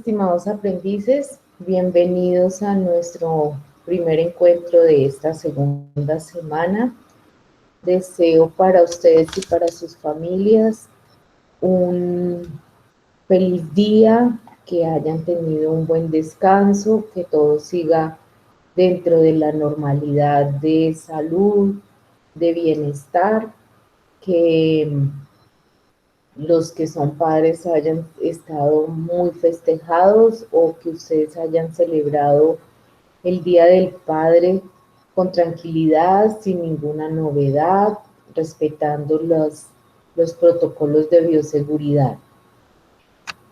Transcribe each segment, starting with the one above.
estimados aprendices, bienvenidos a nuestro primer encuentro de esta segunda semana. Deseo para ustedes y para sus familias un feliz día, que hayan tenido un buen descanso, que todo siga dentro de la normalidad de salud, de bienestar, que los que son padres hayan estado muy festejados o que ustedes hayan celebrado el Día del Padre con tranquilidad, sin ninguna novedad, respetando los protocolos de bioseguridad.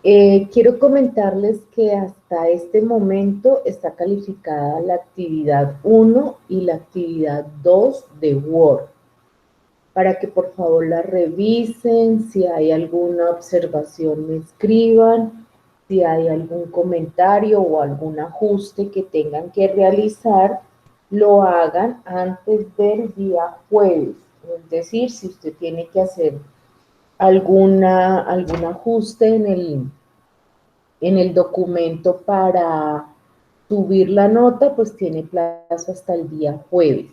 Quiero comentarles que hasta este momento está calificada la actividad 1 y la actividad 2 de Word, para que por favor la revisen, si hay alguna observación me escriban, si hay algún comentario o algún ajuste que tengan que realizar, lo hagan antes del día jueves. Es decir, si usted tiene que hacer algún ajuste en el documento para subir la nota, pues tiene plazo hasta el día jueves.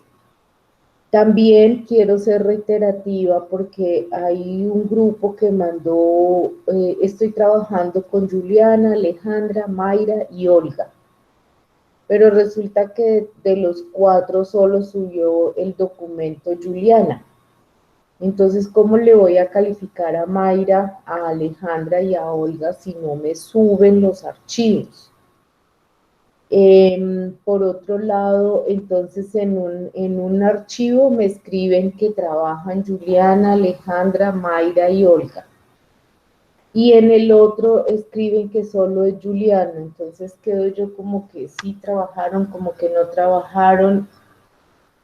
También quiero ser reiterativa porque hay un grupo que mandó, estoy trabajando con Juliana, Alejandra, Mayra y Olga, pero resulta que de los 4 solo subió el documento Juliana. Entonces, ¿cómo le voy a calificar a Mayra, a Alejandra y a Olga si no me suben los archivos? Por otro lado, entonces en un archivo me escriben que trabajan Juliana, Alejandra, Mayra y Olga. Y en el otro escriben que solo es Juliana. Entonces quedo yo como que sí trabajaron, como que no trabajaron.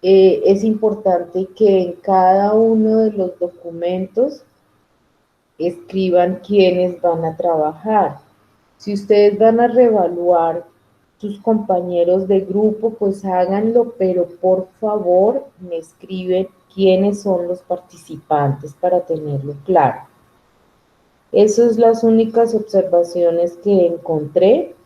Es importante que en cada uno de los documentos escriban quiénes van a trabajar. Si ustedes van a reevaluar sus compañeros de grupo, pues háganlo, pero por favor me escriben quiénes son los participantes para tenerlo claro. Esas son las únicas observaciones que encontré.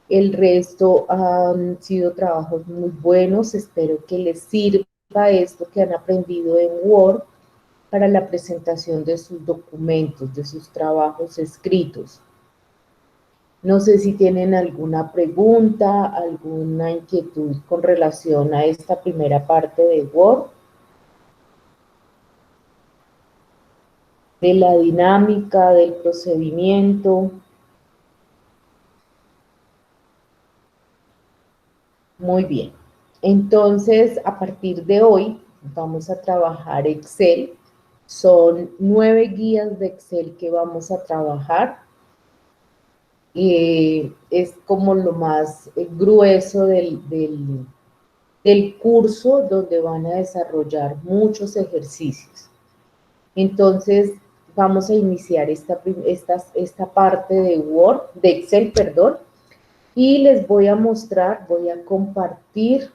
El resto han sido trabajos muy buenos. Espero que les sirva esto que han aprendido en Word para la presentación de sus documentos, de sus trabajos escritos. No sé si tienen alguna pregunta, alguna inquietud con relación a esta primera parte de Word, de la dinámica, del procedimiento. Muy bien. Entonces, a partir de hoy, vamos a trabajar Excel. Son 9 guías de Excel que vamos a trabajar. Es como lo más grueso del curso, donde van a desarrollar muchos ejercicios. Entonces, vamos a iniciar esta parte de Word, de Excel, perdón, y les voy a mostrar, voy a compartir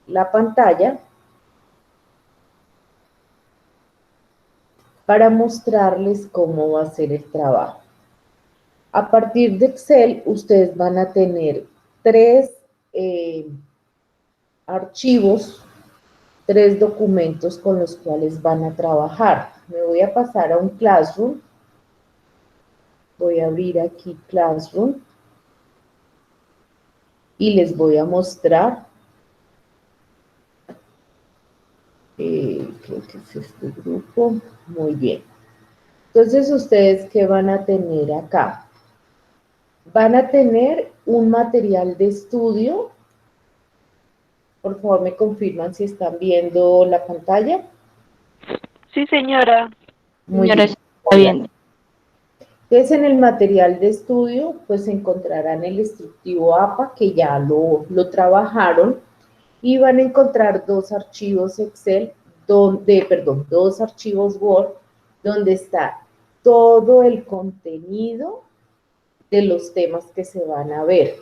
la pantalla para mostrarles cómo va a ser el trabajo. A partir de Excel, ustedes van a tener 3 archivos, 3 documentos con los cuales van a trabajar. Me voy a pasar a un Classroom. Voy a abrir aquí Classroom. Y les voy a mostrar. Creo que es este grupo. Muy bien. Entonces, ¿ustedes qué van a tener acá? Van a tener un material de estudio. Por favor, me confirman si están viendo la pantalla. Sí, señora. Muy Señora, bien. está bien. Entonces, en el material de estudio, pues encontrarán el instructivo APA, que ya lo trabajaron, y van a encontrar 2 archivos Excel, dos archivos Word, donde está todo el contenido de los temas que se van a ver.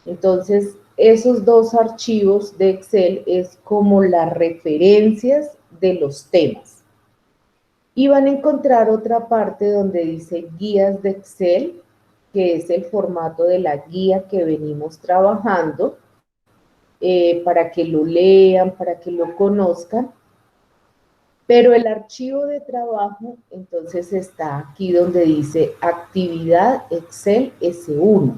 Entonces, esos 2 archivos de Excel es como las referencias de los temas. Y van a encontrar otra parte donde dice guías de Excel, que es el formato de la guía que venimos trabajando, para que lo lean, para que lo conozcan. Pero el archivo de trabajo, entonces está aquí donde dice actividad Excel S1.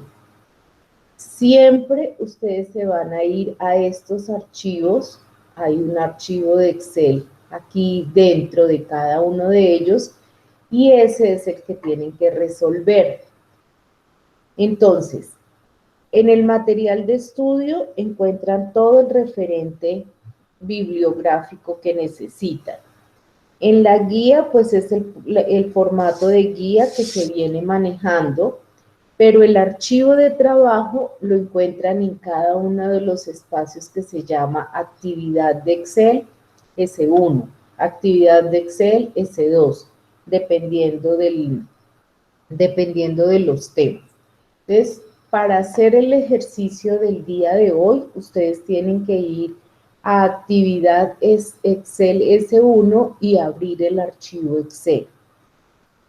Siempre ustedes se van a ir a estos archivos. Hay un archivo de Excel aquí dentro de cada uno de ellos y ese es el que tienen que resolver. Entonces, en el material de estudio encuentran todo el referente bibliográfico que necesitan. En la guía, pues es el formato de guía que se viene manejando, pero el archivo de trabajo lo encuentran en cada uno de los espacios que se llama actividad de Excel S1, actividad de Excel S2, dependiendo de los temas. Entonces, para hacer el ejercicio del día de hoy, ustedes tienen que ir a actividad Excel S1 y abrir el archivo Excel.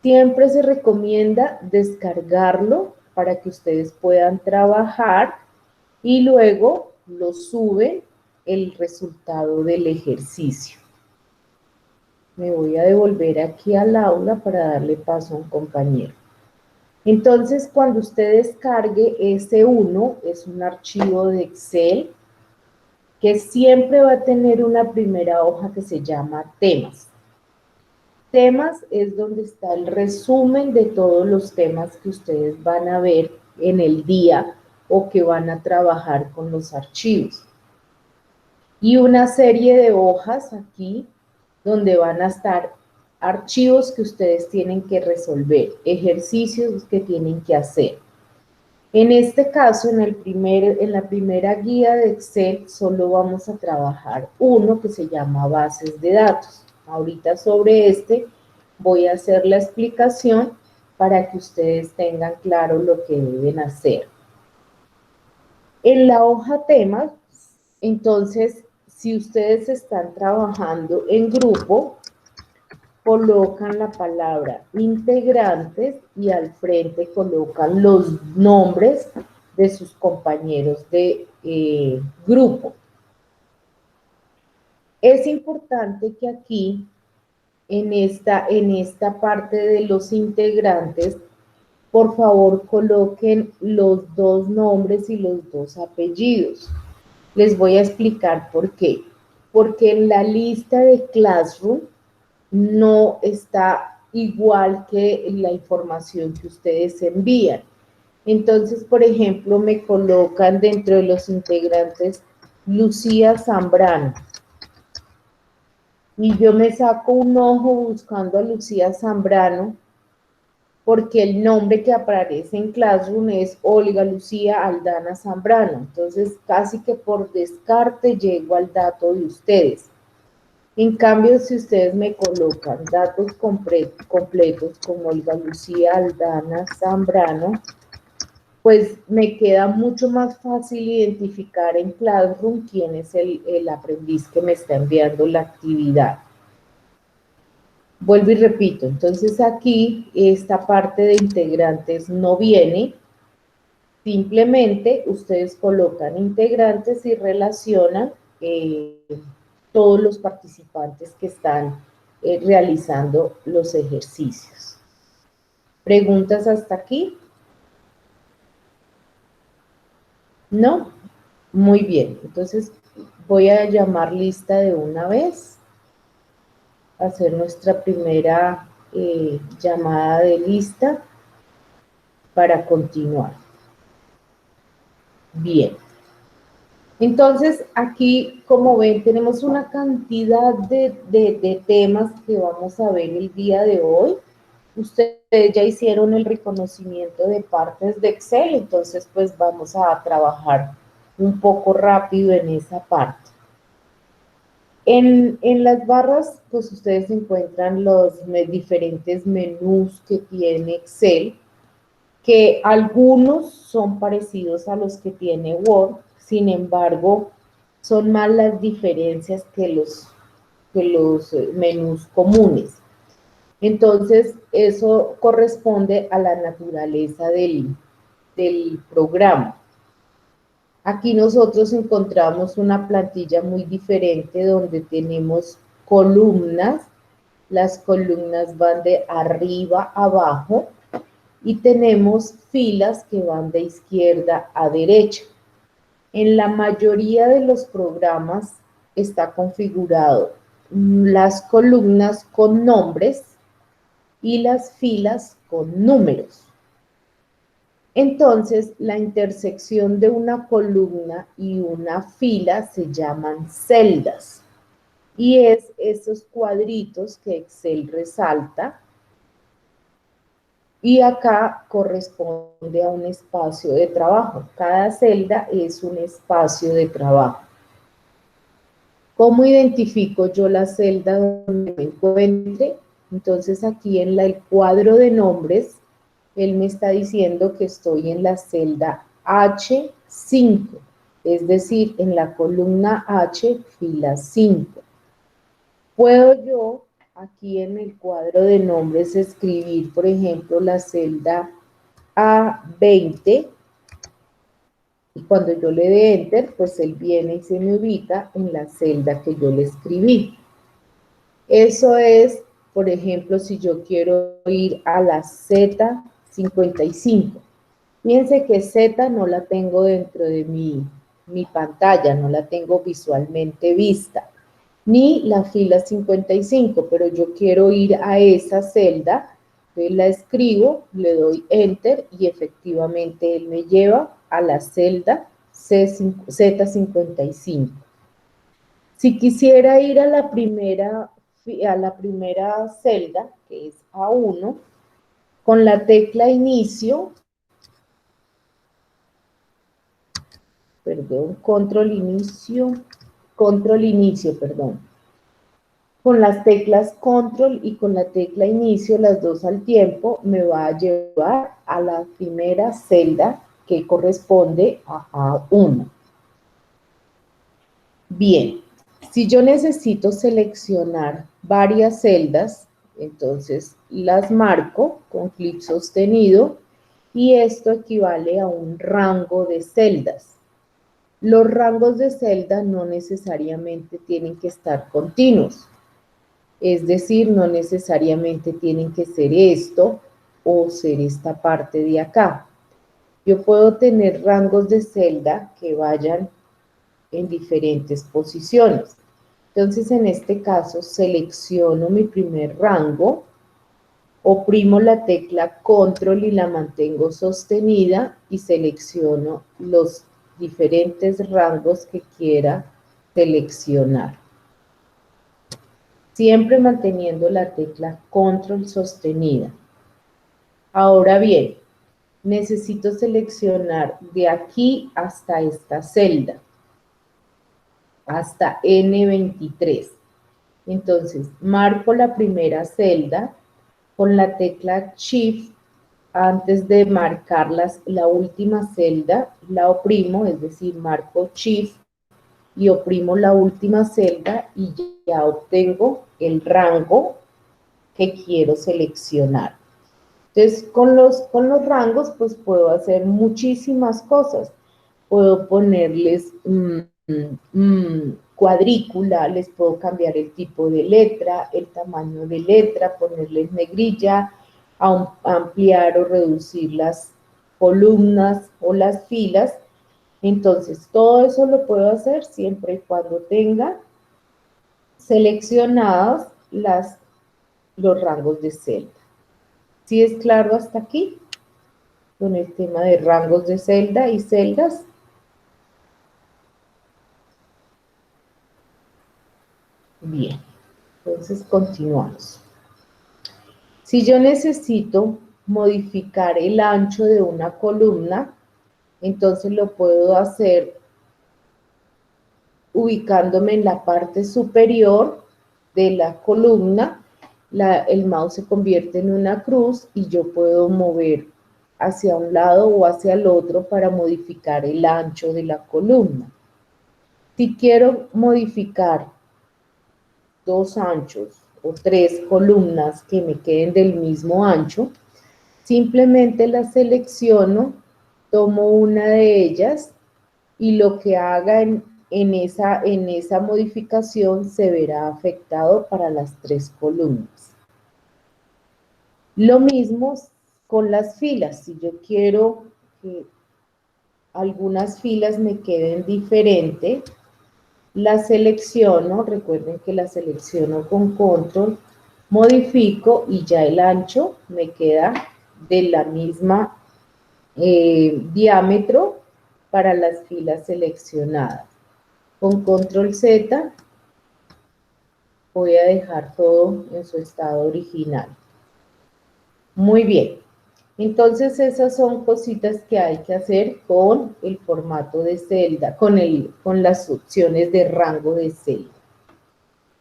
Siempre se recomienda descargarlo para que ustedes puedan trabajar y luego lo suben el resultado del ejercicio. Me voy a devolver aquí al aula para darle paso a un compañero. Entonces, cuando usted descargue S1, es un archivo de Excel que siempre va a tener una primera hoja que se llama temas. Temas es donde está el resumen de todos los temas que ustedes van a ver en el día o que van a trabajar con los archivos. Y una serie de hojas aquí donde van a estar archivos que ustedes tienen que resolver, ejercicios que tienen que hacer. En este caso, en la primera guía de Excel, solo vamos a trabajar uno que se llama bases de datos. Ahorita sobre este voy a hacer la explicación para que ustedes tengan claro lo que deben hacer. En la hoja temas, entonces, si ustedes están trabajando en grupo, colocan la palabra integrantes y al frente colocan los nombres de sus compañeros de grupo. Es importante que aquí, en esta parte de los integrantes, por favor coloquen los dos nombres y los dos apellidos. Les voy a explicar por qué. Porque en la lista de Classroom no está igual que la información que ustedes envían. Entonces, por ejemplo, me colocan dentro de los integrantes Lucía Zambrano. Y yo me saco un ojo buscando a Lucía Zambrano porque el nombre que aparece en Classroom es Olga Lucía Aldana Zambrano. Entonces, casi que por descarte llego al dato de ustedes. En cambio, si ustedes me colocan datos completos como Olga Lucía Aldana Zambrano, pues me queda mucho más fácil identificar en Classroom quién es el aprendiz que me está enviando la actividad. Vuelvo y repito, entonces aquí esta parte de integrantes no viene, simplemente ustedes colocan integrantes y relacionan todos los participantes que están realizando los ejercicios. ¿Preguntas hasta aquí? ¿No? Muy bien, entonces voy a llamar lista de una vez, hacer nuestra primera llamada de lista para continuar. Bien. Entonces, aquí, como ven, tenemos una cantidad de temas que vamos a ver el día de hoy. Ustedes ya hicieron el reconocimiento de partes de Excel, entonces, pues vamos a trabajar un poco rápido en esa parte. En las barras, pues ustedes encuentran los diferentes menús que tiene Excel, que algunos son parecidos a los que tiene Word, sin embargo, son más las diferencias que los menús comunes. Entonces, eso corresponde a la naturaleza del programa. Aquí nosotros encontramos una plantilla muy diferente donde tenemos columnas. Las columnas van de arriba a abajo y tenemos filas que van de izquierda a derecha. En la mayoría de los programas está configurado las columnas con nombres y las filas con números. Entonces, la intersección de una columna y una fila se llaman celdas. Y es esos cuadritos que Excel resalta. Y acá corresponde a un espacio de trabajo. Cada celda es un espacio de trabajo. ¿Cómo identifico yo la celda donde me encuentre? Entonces, aquí en el cuadro de nombres, él me está diciendo que estoy en la celda H5, es decir, en la columna H, fila 5. Puedo yo, aquí en el cuadro de nombres, escribir, por ejemplo, la celda A20, y cuando yo le dé Enter, pues él viene y se me ubica en la celda que yo le escribí. Eso es, por ejemplo, si yo quiero ir a la Z55. Fíjense que Z no la tengo dentro de mi pantalla, no la tengo visualmente vista, ni la fila 55, pero yo quiero ir a esa celda, entonces la escribo, le doy Enter y efectivamente él me lleva a la celda Z55. Si quisiera ir a la primera celda, que es A1, con la tecla inicio, control inicio, perdón. Con las teclas control y con la tecla inicio, las dos al tiempo, me va a llevar a la primera celda que corresponde a A1. Bien, si yo necesito seleccionar varias celdas, entonces las marco con clic sostenido y esto equivale a un rango de celdas. Los rangos de celda no necesariamente tienen que estar continuos, es decir, no necesariamente tienen que ser esto o ser esta parte de acá. Yo puedo tener rangos de celda que vayan en diferentes posiciones. Entonces, en este caso, selecciono mi primer rango, oprimo la tecla control y la mantengo sostenida y selecciono los diferentes rangos que quiera seleccionar. Siempre manteniendo la tecla control sostenida. Ahora bien, necesito seleccionar de aquí hasta esta celda, hasta N23. Entonces, marco la primera celda con la tecla Shift. Antes de marcar la última celda, la oprimo, es decir, marco Shift y oprimo la última celda y ya obtengo el rango que quiero seleccionar. Entonces, con los rangos, pues puedo hacer muchísimas cosas. Puedo ponerles cuadrícula, les puedo cambiar el tipo de letra, el tamaño de letra, ponerles negrilla, ampliar o reducir las columnas o las filas. Entonces, todo eso lo puedo hacer siempre y cuando tenga seleccionados los rangos de celda. ¿Sí es claro hasta aquí? Con el tema de rangos de celda y celdas. Bien, entonces continuamos. Si yo necesito modificar el ancho de una columna, entonces lo puedo hacer ubicándome en la parte superior de la columna. El mouse se convierte en una cruz y yo puedo mover hacia un lado o hacia el otro para modificar el ancho de la columna. Si quiero modificar dos anchos o 3 columnas que me queden del mismo ancho, simplemente las selecciono, tomo una de ellas y lo que haga en esa modificación se verá afectado para las 3 columnas. Lo mismo con las filas. Si yo quiero que algunas filas me queden diferentes, las selecciono, recuerden que las selecciono con control, modifico y ya el ancho me queda de la misma diámetro para las filas seleccionadas. Con control Z voy a dejar todo en su estado original. Muy bien. Entonces esas son cositas que hay que hacer con el formato de celda, con las opciones de rango de celda.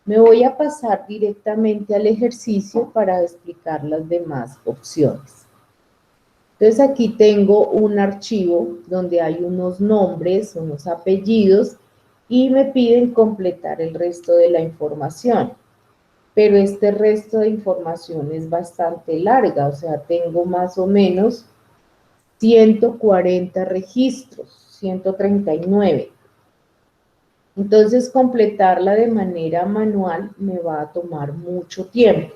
Me voy a pasar directamente al ejercicio para explicar las demás opciones. Entonces aquí tengo un archivo donde hay unos nombres, unos apellidos y me piden completar el resto de la información. Pero este resto de información es bastante larga, o sea, tengo más o menos 140 registros, 139. Entonces, completarla de manera manual me va a tomar mucho tiempo.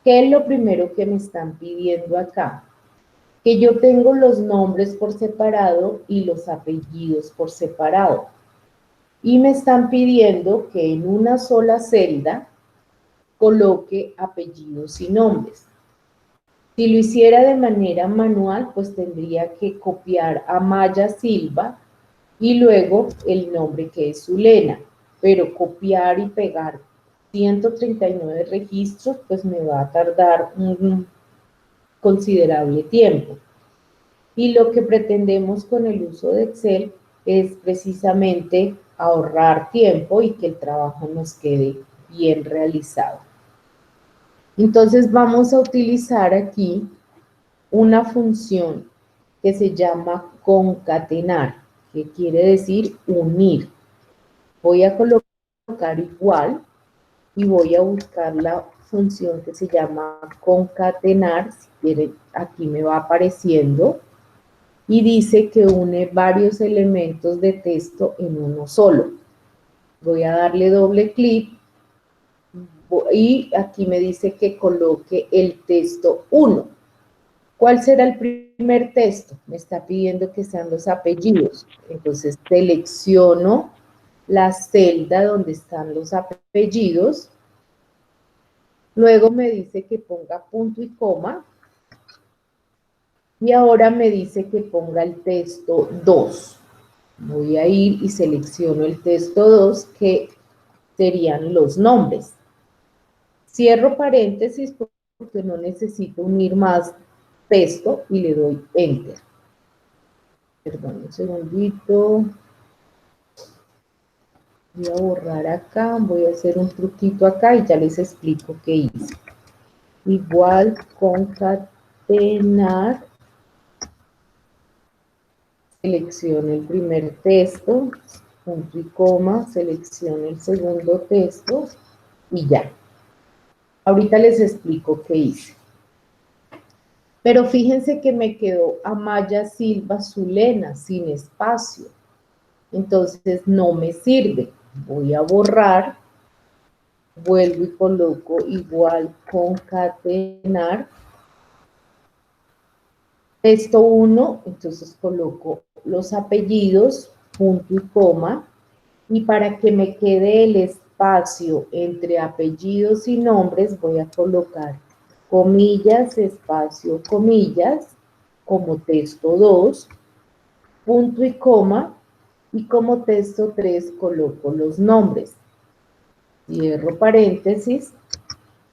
¿Qué es lo primero que me están pidiendo acá? Que yo tengo los nombres por separado y los apellidos por separado. Y me están pidiendo que en una sola celda coloque apellidos y nombres. Si lo hiciera de manera manual, pues tendría que copiar a Maya Silva y luego el nombre que es Zulena, pero copiar y pegar 139 registros, pues me va a tardar un considerable tiempo. Y lo que pretendemos con el uso de Excel es precisamente ahorrar tiempo y que el trabajo nos quede bien realizado. Entonces vamos a utilizar aquí una función que se llama concatenar, que quiere decir unir. Voy a colocar igual y voy a buscar la función que se llama concatenar. Si quieren, aquí me va apareciendo y dice que une varios elementos de texto en uno solo. Voy a darle doble clic y aquí me dice que coloque el texto 1. ¿Cuál será el primer texto? Me está pidiendo que sean los apellidos. Entonces selecciono la celda donde están los apellidos. Luego me dice que ponga punto y coma. Y ahora me dice que ponga el texto 2. Voy a ir y selecciono el texto 2, que serían los nombres. Cierro paréntesis porque no necesito unir más texto y le doy Enter. Perdón, un segundito. Voy a borrar acá, voy a hacer un truquito acá y ya les explico qué hice. Igual concatenar. Selecciono el primer texto, punto y coma, selecciono el segundo texto y ya. Ahorita les explico qué hice. Pero fíjense que me quedó Amaya Silva Zulena sin espacio. Entonces no me sirve. Voy a borrar, vuelvo y coloco igual concatenar. Texto 1, entonces coloco los apellidos, punto y coma, y para que me quede el espacio entre apellidos y nombres voy a colocar comillas, espacio, comillas, como texto 2, punto y coma, y como texto 3 coloco los nombres. Cierro paréntesis,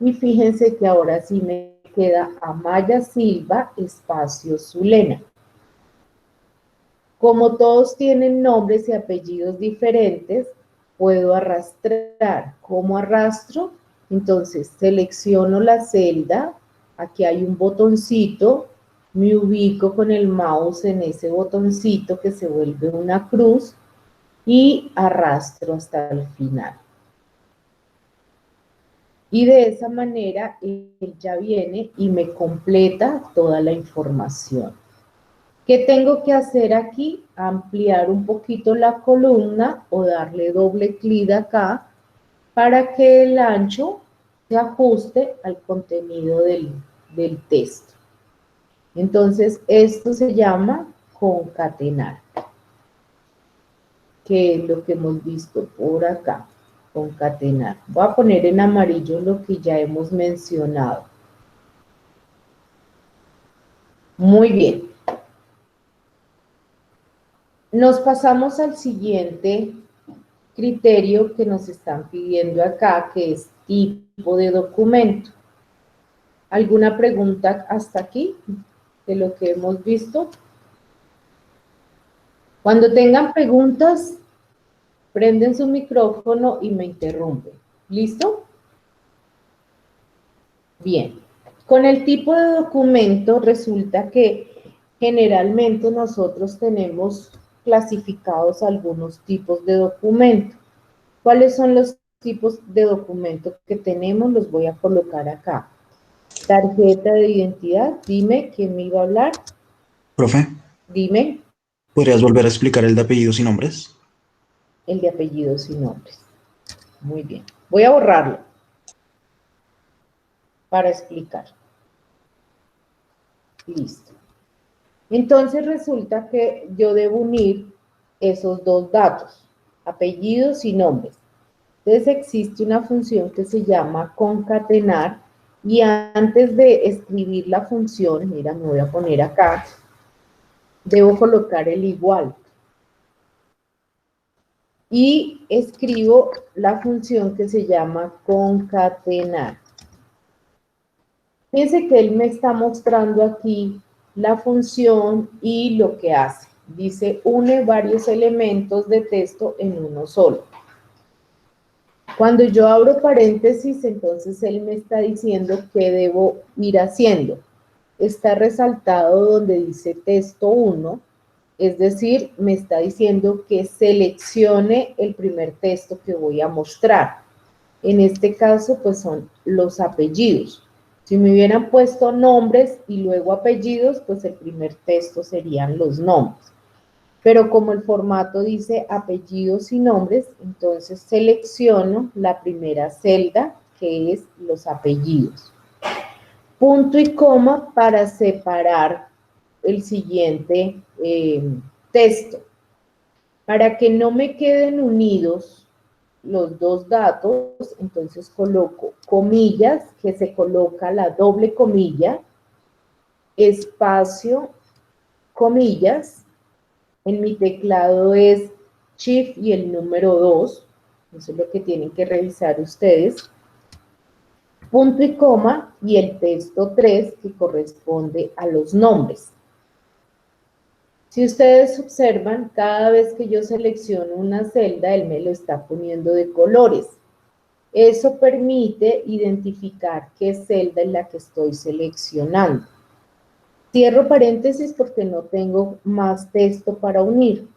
y fíjense que ahora sí me queda Amaya Silva, espacio Zulena. Como todos tienen nombres y apellidos diferentes, puedo arrastrar. ¿Cómo arrastro? Entonces selecciono la celda, aquí hay un botoncito, me ubico con el mouse en ese botoncito que se vuelve una cruz y arrastro hasta el final. Y de esa manera él ya viene y me completa toda la información. ¿Qué tengo que hacer aquí? Ampliar un poquito la columna o darle doble clic acá para que el ancho se ajuste al contenido del texto. Entonces, esto se llama concatenar, que es lo que hemos visto por acá, concatenar. Voy a poner en amarillo lo que ya hemos mencionado. Muy bien. Nos pasamos al siguiente criterio que nos están pidiendo acá, que es tipo de documento. ¿Alguna pregunta hasta aquí de lo que hemos visto? Cuando tengan preguntas, prenden su micrófono y me interrumpen. ¿Listo? Bien. Con el tipo de documento resulta que generalmente nosotros tenemos clasificados algunos tipos de documento. ¿Cuáles son los tipos de documento que tenemos? Los voy a colocar acá. Tarjeta de identidad. Dime, ¿quién me iba a hablar? Profe, Dime. ¿podrías volver a explicar el de apellidos y nombres? El de apellidos y nombres. Muy bien. Voy a borrarlo para explicar. Listo. Entonces resulta que yo debo unir esos dos datos, apellidos y nombres. Entonces existe una función que se llama concatenar y antes de escribir la función, mira, me voy a poner acá, debo colocar el igual. Y escribo la función que se llama concatenar. Fíjense que él me está mostrando aquí la función y lo que hace. Dice, une varios elementos de texto en uno solo. Cuando yo abro paréntesis, entonces él me está diciendo qué debo ir haciendo. Está resaltado donde dice texto 1, es decir, me está diciendo que seleccione el primer texto que voy a mostrar. En este caso, pues son los apellidos. Si me hubieran puesto nombres y luego apellidos, pues el primer texto serían los nombres. Pero como el formato dice apellidos y nombres, entonces selecciono la primera celda, que es los apellidos. Punto y coma para separar el siguiente texto. Para que no me queden unidos los dos datos, entonces coloco comillas, que se coloca la doble comilla, espacio, comillas. En mi teclado es Shift y el número 2, eso es lo que tienen que revisar ustedes. Punto y coma y el texto 3 que corresponde a los nombres. Si ustedes observan, cada vez que yo selecciono una celda, él me lo está poniendo de colores. Eso permite identificar qué celda es la que estoy seleccionando. Cierro paréntesis porque no tengo más texto para unir.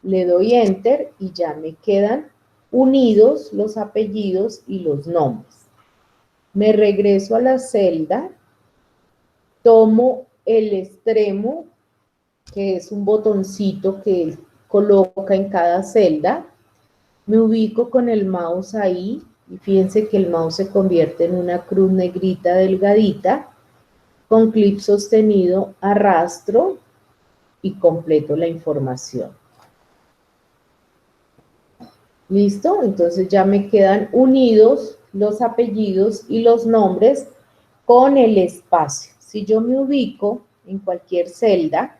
Le doy Enter y ya me quedan unidos los apellidos y los nombres. Me regreso a la celda, tomo el extremo, que es un botoncito que él coloca en cada celda, me ubico con el mouse ahí, y fíjense que el mouse se convierte en una cruz negrita delgadita, con clic sostenido arrastro y completo la información. ¿Listo? Entonces ya me quedan unidos los apellidos y los nombres con el espacio. Si yo me ubico en cualquier celda,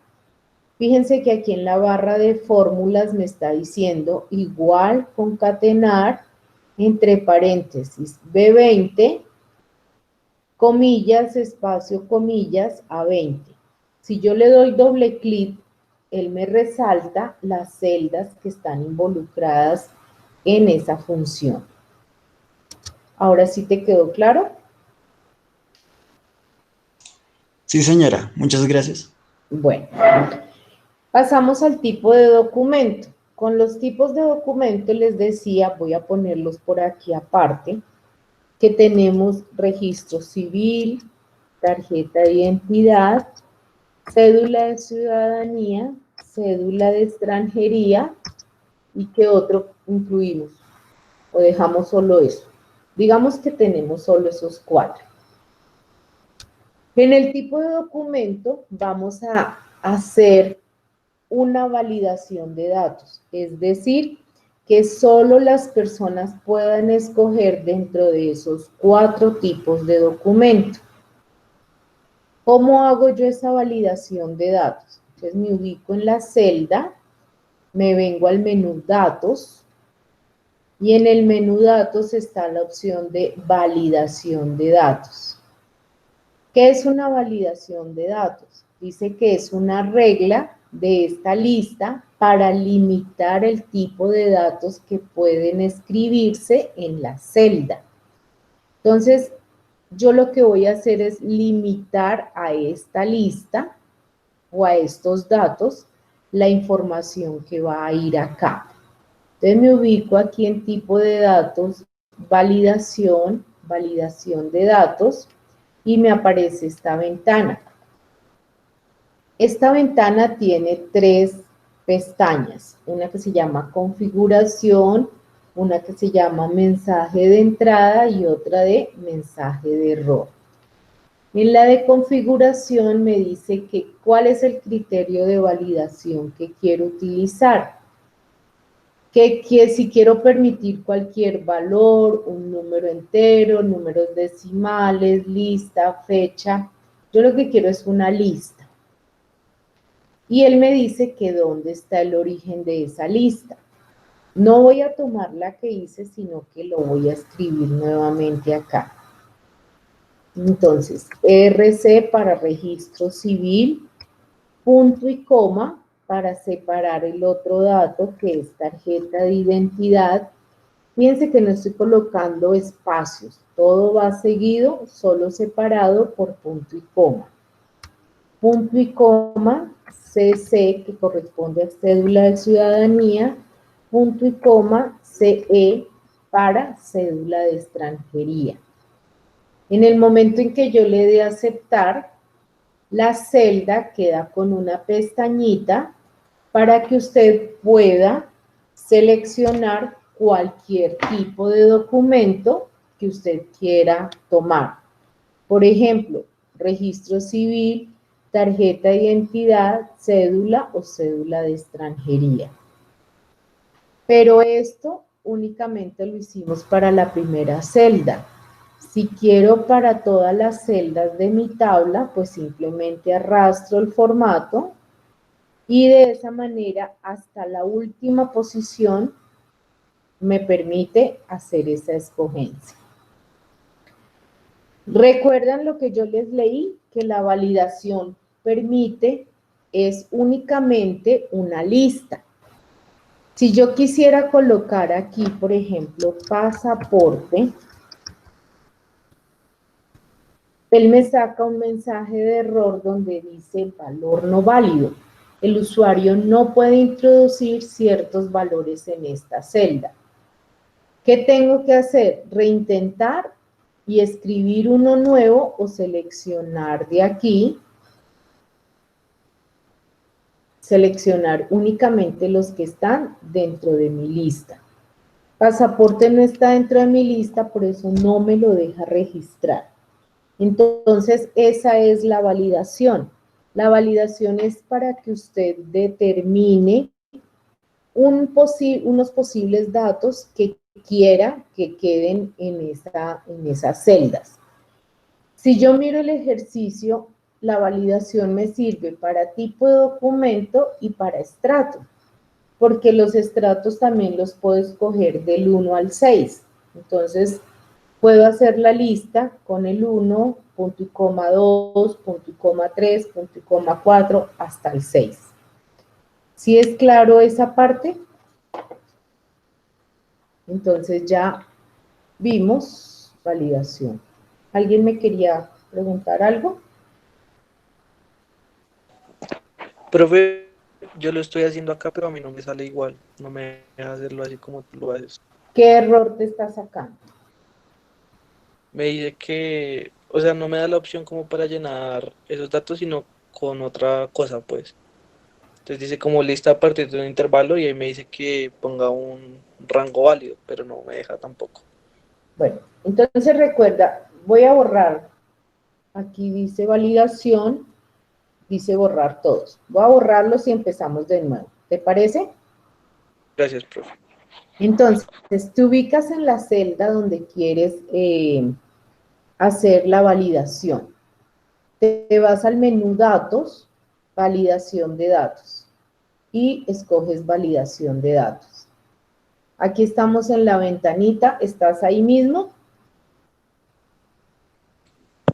fíjense que aquí en la barra de fórmulas me está diciendo igual concatenar entre paréntesis B20, comillas, espacio, comillas, A20. Si yo le doy doble clic, él me resalta las celdas que están involucradas en esa función. Ahora sí te quedó claro. Sí, señora. Muchas gracias. Bueno, pasamos al tipo de documento. Con los tipos de documento les decía, voy a ponerlos por aquí aparte. que tenemos registro civil, tarjeta de identidad, cédula de ciudadanía, cédula de extranjería, ¿y qué otro incluimos? ¿O dejamos solo eso? Digamos que tenemos solo esos 4. En el tipo de documento vamos a hacer una validación de datos, es decir, que solo las personas puedan escoger dentro de esos 4 tipos de documento. ¿Cómo hago yo esa validación de datos? Entonces me ubico en la celda, me vengo al menú datos y en el menú datos está la opción de validación de datos. ¿Qué es una validación de datos? Dice que es una regla de esta lista para limitar el tipo de datos que pueden escribirse en la celda. Entonces, yo lo que voy a hacer es limitar a esta lista o a estos datos la información que va a ir acá. Entonces me ubico aquí en tipo de datos, validación, validación de datos, y me aparece esta ventana. Esta ventana tiene 3 pestañas, una que se llama configuración, una que se llama mensaje de entrada y otra de mensaje de error. En la de configuración me dice que cuál es el criterio de validación que quiero utilizar. Que si quiero permitir cualquier valor, un número entero, números decimales, lista, fecha, yo lo que quiero es una lista. Y él me dice que dónde está el origen de esa lista. No voy a tomar la que hice, sino que lo voy a escribir nuevamente acá. Entonces, RC para registro civil, punto y coma, para separar el otro dato que es tarjeta de identidad. Fíjense que no estoy colocando espacios, todo va seguido, solo separado por punto y coma. Punto y coma, CC, que corresponde a cédula de ciudadanía, punto y coma, CE, para cédula de extranjería. En el momento en que yo le dé a aceptar, la celda queda con una pestañita para que usted pueda seleccionar cualquier tipo de documento que usted quiera tomar. Por ejemplo, registro civil, tarjeta de identidad, cédula o cédula de extranjería. Pero esto únicamente lo hicimos para la primera celda. Si quiero para todas las celdas de mi tabla, pues simplemente arrastro el formato y de esa manera hasta la última posición me permite hacer esa escogencia. ¿Recuerdan lo que yo les leí? Que la validación permite es únicamente una lista. Si yo quisiera colocar aquí, por ejemplo, pasaporte, él me saca un mensaje de error donde dice valor no válido. El usuario no puede introducir ciertos valores en esta celda. ¿Qué tengo que hacer? Reintentar y escribir uno nuevo o seleccionar de aquí, seleccionar únicamente los que están dentro de mi lista. Pasaporte no está dentro de mi lista, por eso no me lo deja registrar. Entonces, esa es la validación. La validación es para que usted determine unos posibles datos que quiera que queden en esas celdas. Si yo miro el ejercicio, la validación me sirve para tipo de documento y para estrato, porque los estratos también los puedo escoger del 1 al 6. Entonces, puedo hacer la lista con el 1, punto y coma 2, punto y coma 3, punto y coma 4, hasta el 6. ¿Sí es claro esa parte? Entonces ya vimos validación. ¿Alguien me quería preguntar algo? Profe, yo lo estoy haciendo acá, pero a mí no me sale igual. No me deja hacerlo así como tú lo haces. ¿Qué error te está sacando? me dice que, o sea, no me da la opción como para llenar esos datos, sino con otra cosa, pues. Entonces dice como lista a partir de un intervalo y ahí me dice que ponga un rango válido, pero no me deja tampoco. Bueno, entonces recuerda, voy a borrar. Aquí dice validación, dice borrar todos. Voy a borrarlos y empezamos de nuevo. ¿Te parece? Gracias, profe. Entonces, te ubicas en la celda donde quieres hacer la validación. Te vas al menú datos, validación de datos y escoges validación de datos. Aquí estamos en la ventanita, ¿estás ahí mismo?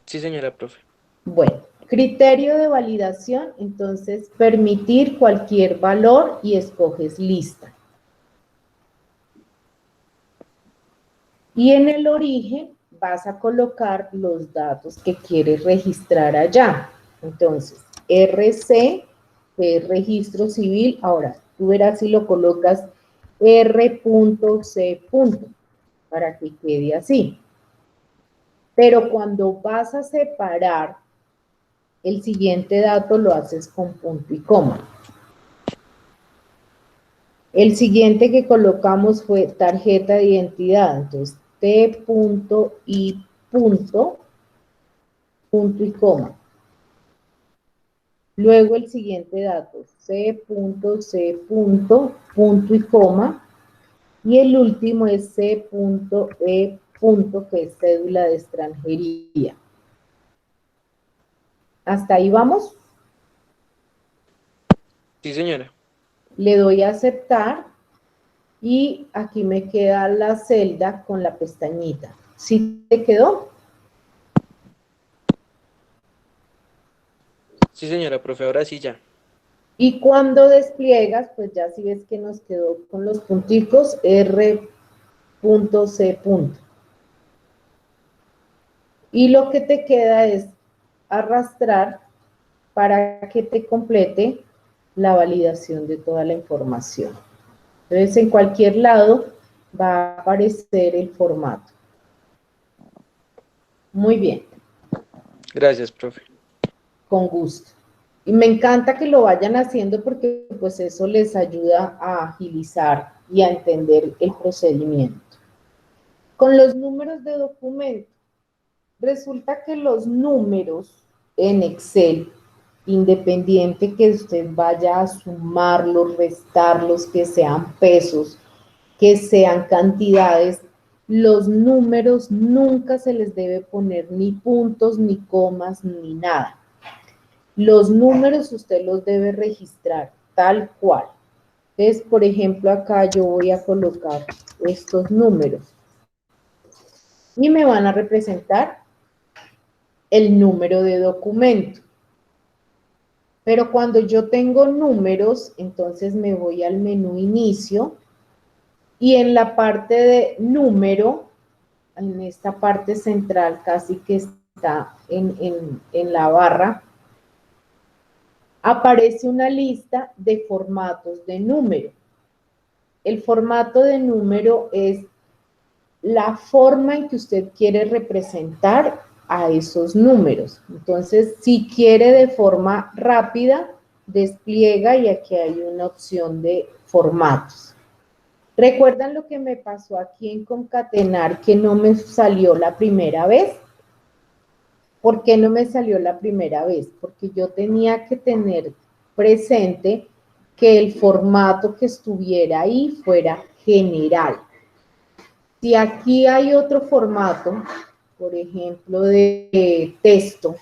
Sí, señora, profe. Bueno, criterio de validación, entonces permitir cualquier valor y escoges lista. Y en el origen vas a colocar los datos que quieres registrar allá. Entonces, RC, que es registro civil, ahora tú verás si lo colocas R.C. para que quede así. Pero cuando vas a separar, el siguiente dato lo haces con punto y coma. El siguiente que colocamos fue tarjeta de identidad, entonces T.I. punto y coma. Luego el siguiente dato, C.C. punto y coma. Y el último es C.E. que es cédula de extranjería. ¿Hasta ahí vamos? Sí, señora. Le doy a aceptar y aquí me queda la celda con la pestañita. ¿Sí te quedó? Sí, señora, profe, ahora sí ya. Y cuando despliegas, pues ya si ves que nos quedó con los punticos, R.C. Y lo que te queda es arrastrar para que te complete la validación de toda la información. Entonces, en cualquier lado va a aparecer el formato. Muy bien, Gracias, profe. con gusto. Y me encanta que lo vayan haciendo porque pues eso les ayuda a agilizar y a entender el procedimiento. Con los números de documento, resulta que los números en Excel, independiente que usted vaya a sumarlos, restarlos, que sean pesos, que sean cantidades, los números nunca se les debe poner ni puntos, ni comas, ni nada. Los números usted los debe registrar tal cual. Entonces, por ejemplo, acá yo voy a colocar estos números y me van a representar el número de documento. Pero cuando yo tengo números, entonces me voy al menú inicio y en la parte de número, en esta parte central casi que está en la barra, aparece una lista de formatos de número. El formato de número es la forma en que usted quiere representar a esos números. Entonces, si quiere de forma rápida, despliega y aquí hay una opción de formatos. ¿Recuerdan lo que me pasó aquí en concatenar que no me salió la primera vez? ¿Por qué no me salió la primera vez? Porque yo tenía que tener presente que el formato que estuviera ahí fuera general. Si aquí hay otro formato, por ejemplo, de texto,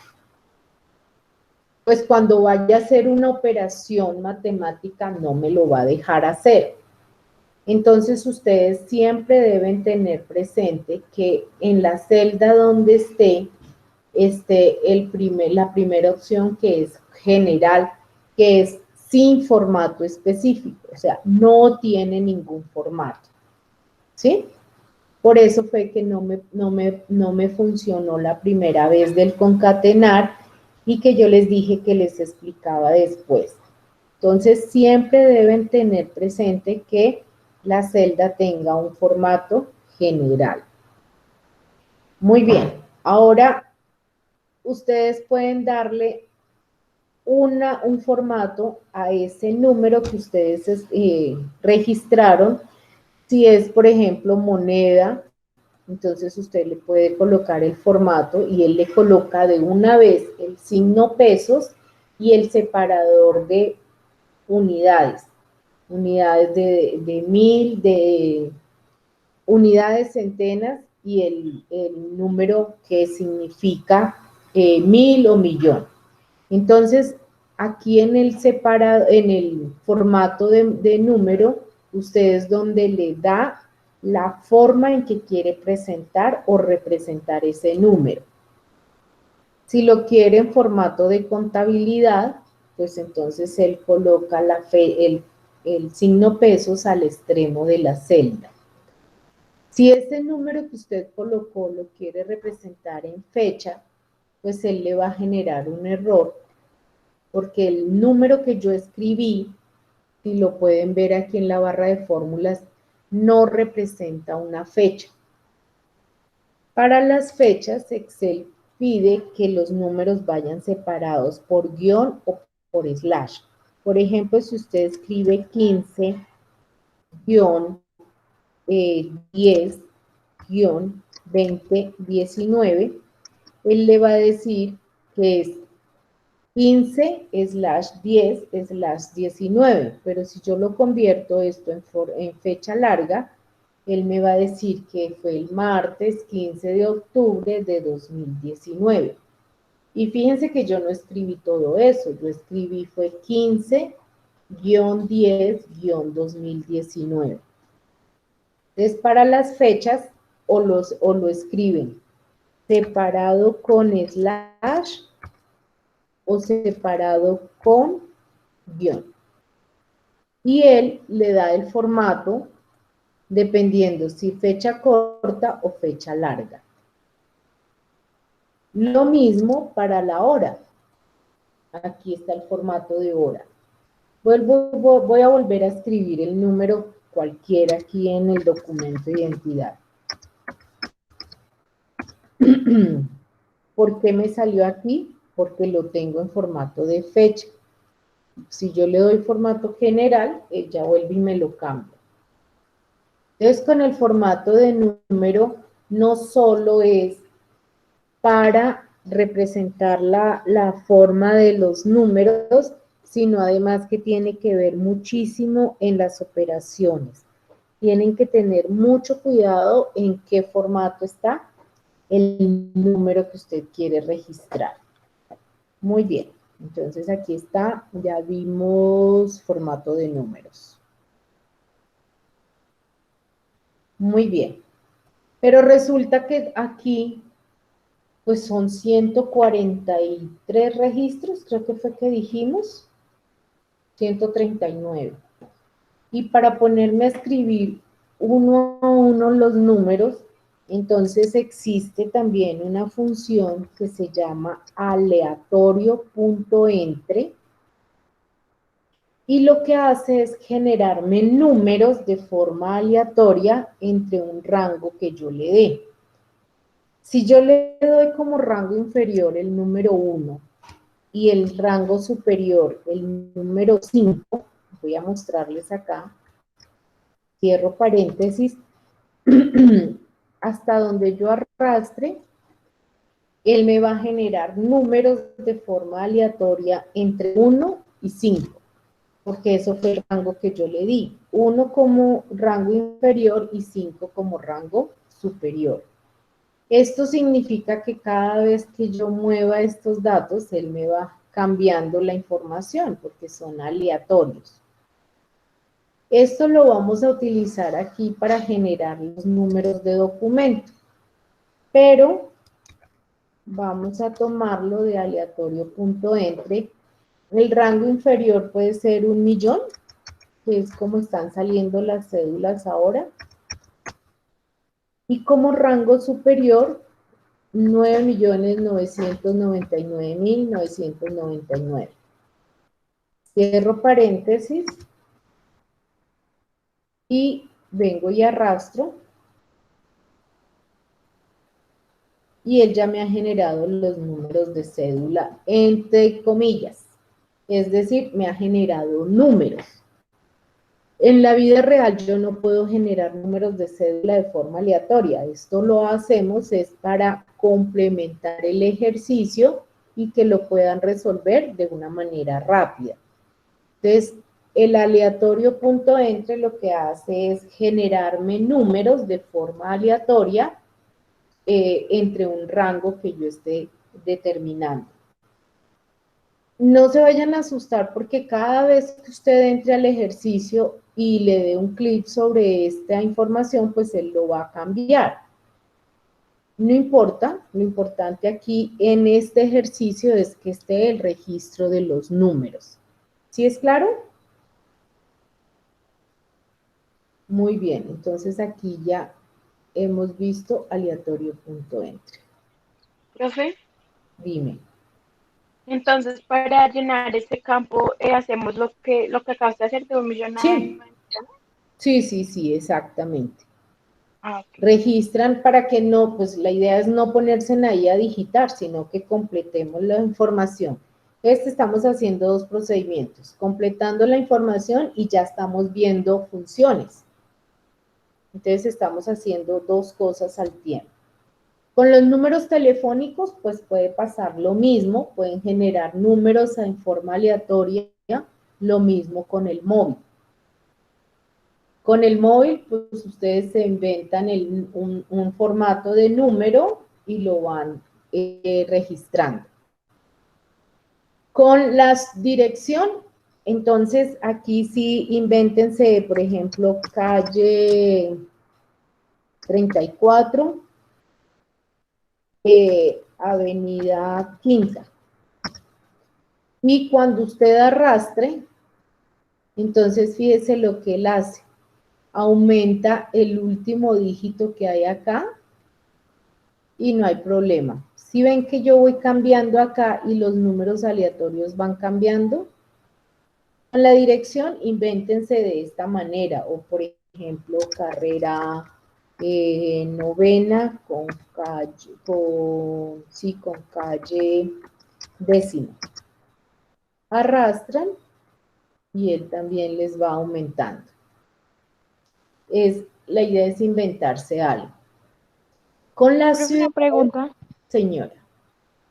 pues cuando vaya a hacer una operación matemática no me lo va a dejar hacer. Entonces ustedes siempre deben tener presente que en la celda donde esté la primera opción que es general, que es sin formato específico, o sea, no tiene ningún formato, ¿sí? Por eso fue que no me funcionó la primera vez del concatenar y que yo les dije que les explicaba después. Entonces, siempre deben tener presente que la celda tenga un formato general. Muy bien. Ahora, ustedes pueden darle un formato a ese número que ustedes registraron. Si es, por ejemplo, moneda, entonces usted le puede colocar el formato y él le coloca de una vez el signo pesos y el separador de unidades. Unidades de 1000, de unidades, centenas y el número que significa 1000 o millón. Entonces, aquí en el separado, en el formato de número, ustedes donde le da la forma en que quiere presentar o representar ese número. Si lo quiere en formato de contabilidad, pues entonces él coloca el signo pesos al extremo de la celda. Si ese número que usted colocó lo quiere representar en fecha, pues él le va a generar un error, porque el número que yo escribí, si lo pueden ver aquí en la barra de fórmulas, no representa una fecha. Para las fechas, Excel pide que los números vayan separados por guión o por slash. Por ejemplo, si usted escribe 15 guión 10 guión 20 19, él le va a decir que es 15/10/19, pero si yo lo convierto esto en fecha larga, él me va a decir que fue el martes 15 de octubre de 2019. Y fíjense que yo no escribí todo eso, yo escribí fue 15-10-2019. Entonces, para las fechas, o lo escriben separado con slash o separado con guión. Y él le da el formato dependiendo si fecha corta o fecha larga. Lo mismo para la hora. Aquí está el formato de hora. Voy a volver a escribir el número cualquiera aquí en el documento de identidad. ¿Por qué me salió aquí? Porque lo tengo en formato de fecha. Si yo le doy formato general, él ya vuelve y me lo cambia. Entonces, con el formato de número, no solo es para representar la forma de los números, sino además que tiene que ver muchísimo en las operaciones. Tienen que tener mucho cuidado en qué formato está el número que usted quiere registrar. Muy bien, entonces aquí está, ya vimos formato de números. Muy bien, pero resulta que aquí pues son 143 registros, creo que fue que dijimos, 139. Y para ponerme a escribir uno a uno los números, entonces existe también una función que se llama aleatorio.entre y lo que hace es generarme números de forma aleatoria entre un rango que yo le dé. Si yo le doy como rango inferior el número 1 y el rango superior el número 5, voy a mostrarles acá, cierro paréntesis, hasta donde yo arrastre, él me va a generar números de forma aleatoria entre 1 y 5, porque eso fue el rango que yo le di, 1 como rango inferior y 5 como rango superior. Esto significa que cada vez que yo mueva estos datos, él me va cambiando la información, porque son aleatorios. Esto lo vamos a utilizar aquí para generar los números de documento, pero vamos a tomarlo de aleatorio.entre. El rango inferior puede ser 1.000.000, que es como están saliendo las cédulas ahora. Y como rango superior, 9.999.999. Cierro paréntesis y vengo y arrastro. y él ya me ha generado los números de cédula, entre comillas. Es decir, me ha generado números. En la vida real yo no puedo generar números de cédula de forma aleatoria. Esto lo hacemos es para complementar el ejercicio y que lo puedan resolver de una manera rápida. Entonces, el aleatorio.entre lo que hace es generarme números de forma aleatoria entre un rango que yo esté determinando. No se vayan a asustar porque cada vez que usted entre al ejercicio y le dé un clic sobre esta información, pues él lo va a cambiar. No importa, lo importante aquí en este ejercicio es que esté el registro de los números. ¿Sí es claro? Muy bien, entonces aquí ya hemos visto aleatorio.entre. Profe, Dime. entonces para llenar este campo hacemos lo que acabas de hacer de 1.000.000. Sí, exactamente. Ah, ok. Registran para que no, pues la idea es no ponerse ahí a digitar, sino que completemos la información. Estamos haciendo dos procedimientos, completando la información y ya estamos viendo funciones. Entonces estamos haciendo dos cosas al tiempo. Con los números telefónicos, pues puede pasar lo mismo, pueden generar números en forma aleatoria, lo mismo con el móvil. Con el móvil, pues ustedes se inventan un formato de número y lo van registrando. Con la dirección, entonces aquí sí invéntense, por ejemplo, calle 34, avenida Quinta. Y cuando usted arrastre, entonces fíjese lo que él hace. Aumenta el último dígito que hay acá y no hay problema. Si ven que yo voy cambiando acá y los números aleatorios van cambiando, con la dirección invéntense de esta manera, o por ejemplo, carrera novena con calle décima. Arrastran y él también les va aumentando. La idea es inventarse algo. Con la ciudad, Una pregunta, señora.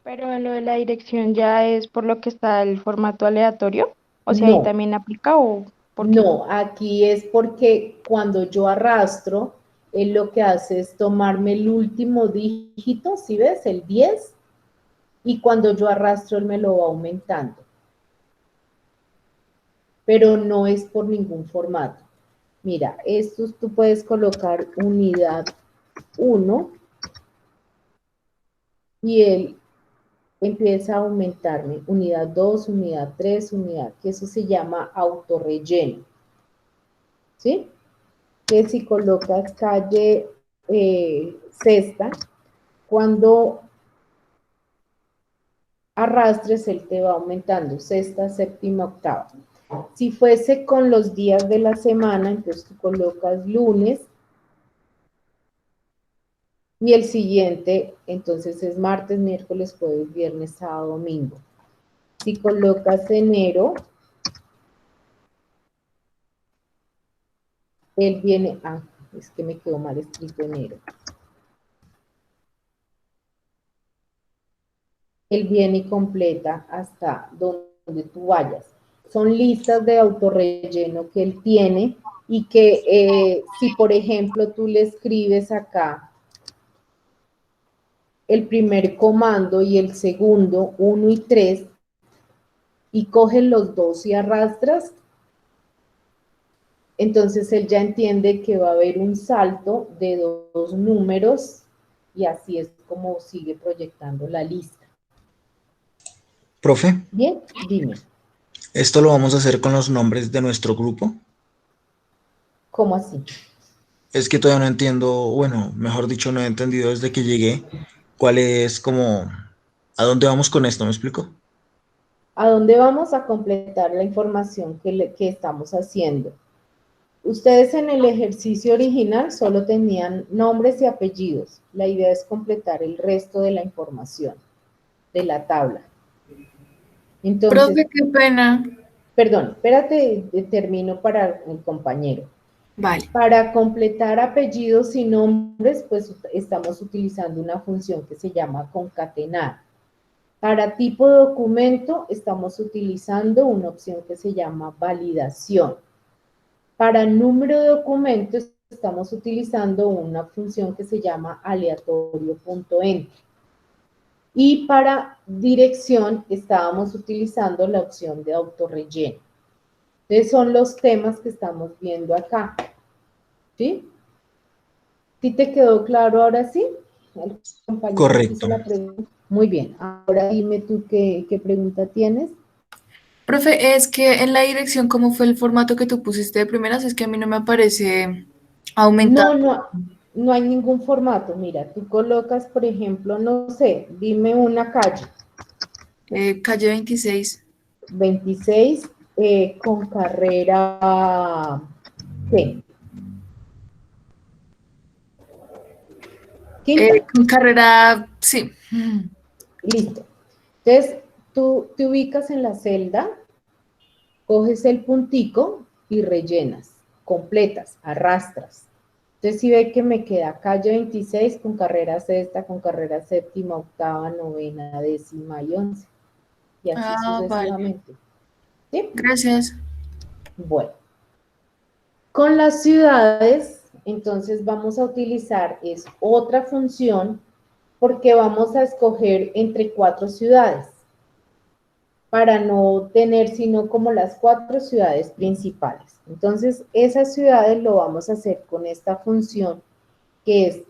pero lo de la dirección ya es por lo que está el formato aleatorio, o sea, ahí No, también aplica o por qué. no, aquí es porque cuando yo arrastro, él lo que hace es tomarme el último dígito, ¿sí ves? El 10, y cuando yo arrastro, él me lo va aumentando. Pero no es por ningún formato. Mira, estos tú puedes colocar unidad 1 y él empieza a aumentarme. Unidad 2, unidad 3, unidad, que eso se llama autorrelleno. ¿Sí? Que si colocas calle sexta, cuando arrastres, él te va aumentando, sexta, séptima, octava. Si fuese con los días de la semana, entonces tú colocas lunes, y el siguiente, entonces es martes, miércoles, jueves, viernes, sábado, domingo. Si colocas enero, él viene, es que me quedó mal escrito enero. Él viene y completa hasta donde tú vayas. Son listas de autorrelleno que él tiene y que si, por ejemplo, tú le escribes acá el primer comando y el segundo, 1 y 3, y coges los dos y arrastras, entonces él ya entiende que va a haber un salto de dos números y así es como sigue proyectando la lista. Profe, Bien, dime. ¿esto lo vamos a hacer con los nombres de nuestro grupo? ¿Cómo así? Es que todavía no entiendo, bueno, mejor dicho, no he entendido desde que llegué cuál es como, ¿a dónde vamos con esto? ¿Me explico? ¿A dónde vamos a completar la información que estamos haciendo? Ustedes en el ejercicio original solo tenían nombres y apellidos. La idea es completar el resto de la información de la tabla. Entonces, Profe, qué pena. perdón, espérate, termino para el compañero. Vale. Para completar apellidos y nombres, pues estamos utilizando una función que se llama concatenar. Para tipo de documento, estamos utilizando una opción que se llama validación. Para número de documentos, estamos utilizando una función que se llama aleatorio.enter. Y para dirección, estábamos utilizando la opción de autorrelleno. Entonces, son los temas que estamos viendo acá. ¿Sí? ¿Sí te quedó claro ahora sí? ¿El compañero Correcto. hizo la pregunta? Muy bien. Ahora dime tú qué pregunta tienes. Profe, es que en la dirección, ¿cómo fue el formato que tú pusiste de primeras? Es que a mí no me aparece aumentado. No hay ningún formato. Mira, tú colocas, por ejemplo, no sé, dime una calle. Calle 26. 26 con carrera ¿qué? Quinta. Con carrera, sí. Listo. Entonces, tú te ubicas en la celda, coges el puntico y rellenas, completas, arrastras. Entonces, si ve que me queda calle 26 con carrera sexta, con carrera séptima, octava, novena, décima y 11. Y así Vale. sucesivamente. ¿Sí? Gracias. Bueno. Con las ciudades, entonces vamos a utilizar otra función porque vamos a escoger entre 4 ciudades para no tener sino como las 4 ciudades principales. Entonces, esas ciudades lo vamos a hacer con esta función que es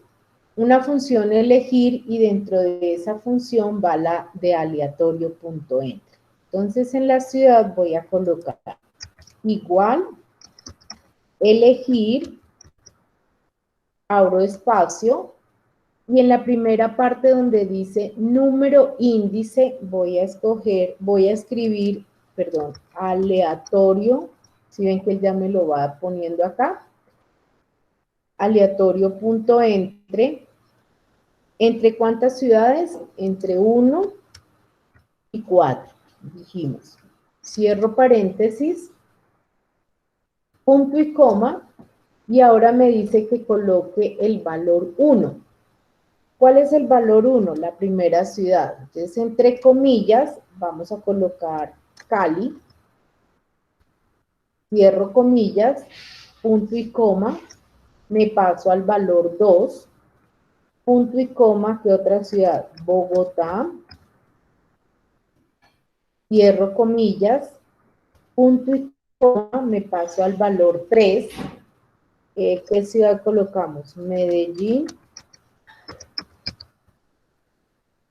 una función elegir y dentro de esa función va la de aleatorio.enter. Entonces, en la ciudad voy a colocar igual elegir, abro espacio, y en la primera parte donde dice número índice, voy a escribir, perdón, aleatorio, si ven que él ya me lo va poniendo acá, aleatorio.entre, ¿entre cuántas ciudades? Entre 1 y 4, dijimos. Cierro paréntesis, punto y coma, y ahora me dice que coloque el valor 1. ¿Cuál es el valor 1? La primera ciudad. Entonces, entre comillas, vamos a colocar Cali, cierro comillas, punto y coma, me paso al valor 2, punto y coma, ¿qué otra ciudad? Bogotá, cierro comillas, punto y coma, me paso al valor 3, ¿qué ciudad colocamos? Medellín,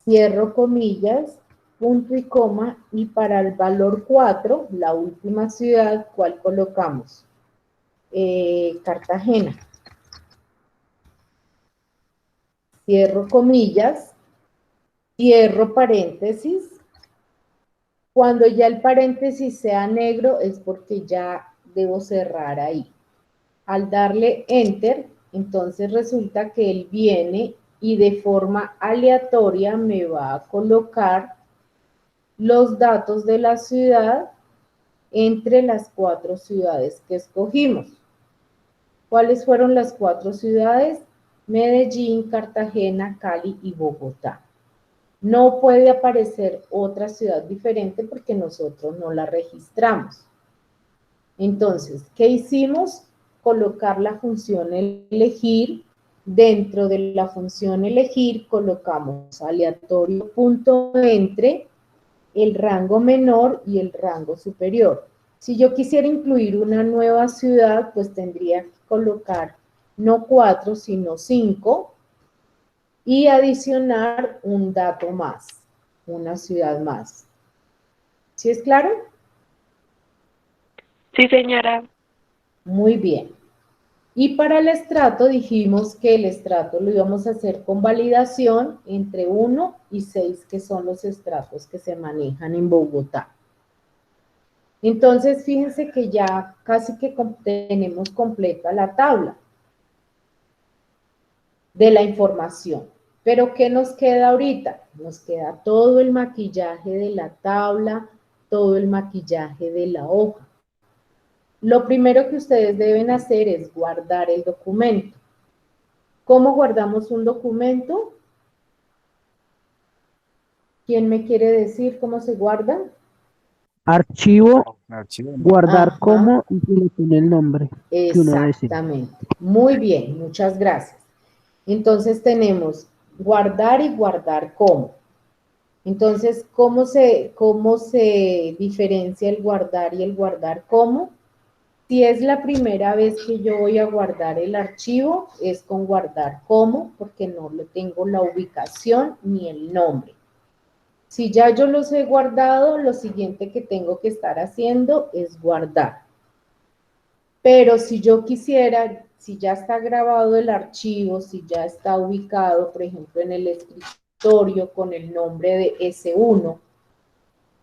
cierro comillas, punto y coma, y para el valor 4, la última ciudad, ¿cuál colocamos? Cartagena. Cierro comillas, cierro paréntesis. Cuando ya el paréntesis sea negro es porque ya debo cerrar ahí. Al darle Enter, entonces resulta que él viene y de forma aleatoria me va a colocar los datos de la ciudad entre las 4 ciudades que escogimos. ¿Cuáles fueron las 4 ciudades? Medellín, Cartagena, Cali y Bogotá. No puede aparecer otra ciudad diferente porque nosotros no la registramos. Entonces, ¿qué hicimos? Colocar la función elegir. Dentro de la función elegir colocamos aleatorio.entre, el rango menor y el rango superior. Si yo quisiera incluir una nueva ciudad, pues tendría que colocar no 4, sino 5 y adicionar un dato más, una ciudad más. ¿Sí es claro? Sí, señora. Muy bien. Y para el estrato dijimos que el estrato lo íbamos a hacer con validación entre 1 y 6, que son los estratos que se manejan en Bogotá. Entonces, fíjense que ya casi que tenemos completa la tabla de la información. Pero, ¿qué nos queda ahorita? Nos queda todo el maquillaje de la tabla, todo el maquillaje de la hoja. Lo primero que ustedes deben hacer es guardar el documento. ¿Cómo guardamos un documento? ¿Quién me quiere decir cómo se guarda? Archivo, guardar Ajá. como y se le pone el nombre que uno desea. Exactamente. Muy bien, muchas gracias. Entonces tenemos guardar y guardar como. Entonces, ¿cómo se diferencia el guardar y el guardar como? Si es la primera vez que yo voy a guardar el archivo, es con guardar como, porque no le tengo la ubicación ni el nombre. Si ya yo los he guardado, lo siguiente que tengo que estar haciendo es guardar. Pero si yo quisiera, si ya está grabado el archivo, si ya está ubicado, por ejemplo, en el escritorio con el nombre de S1,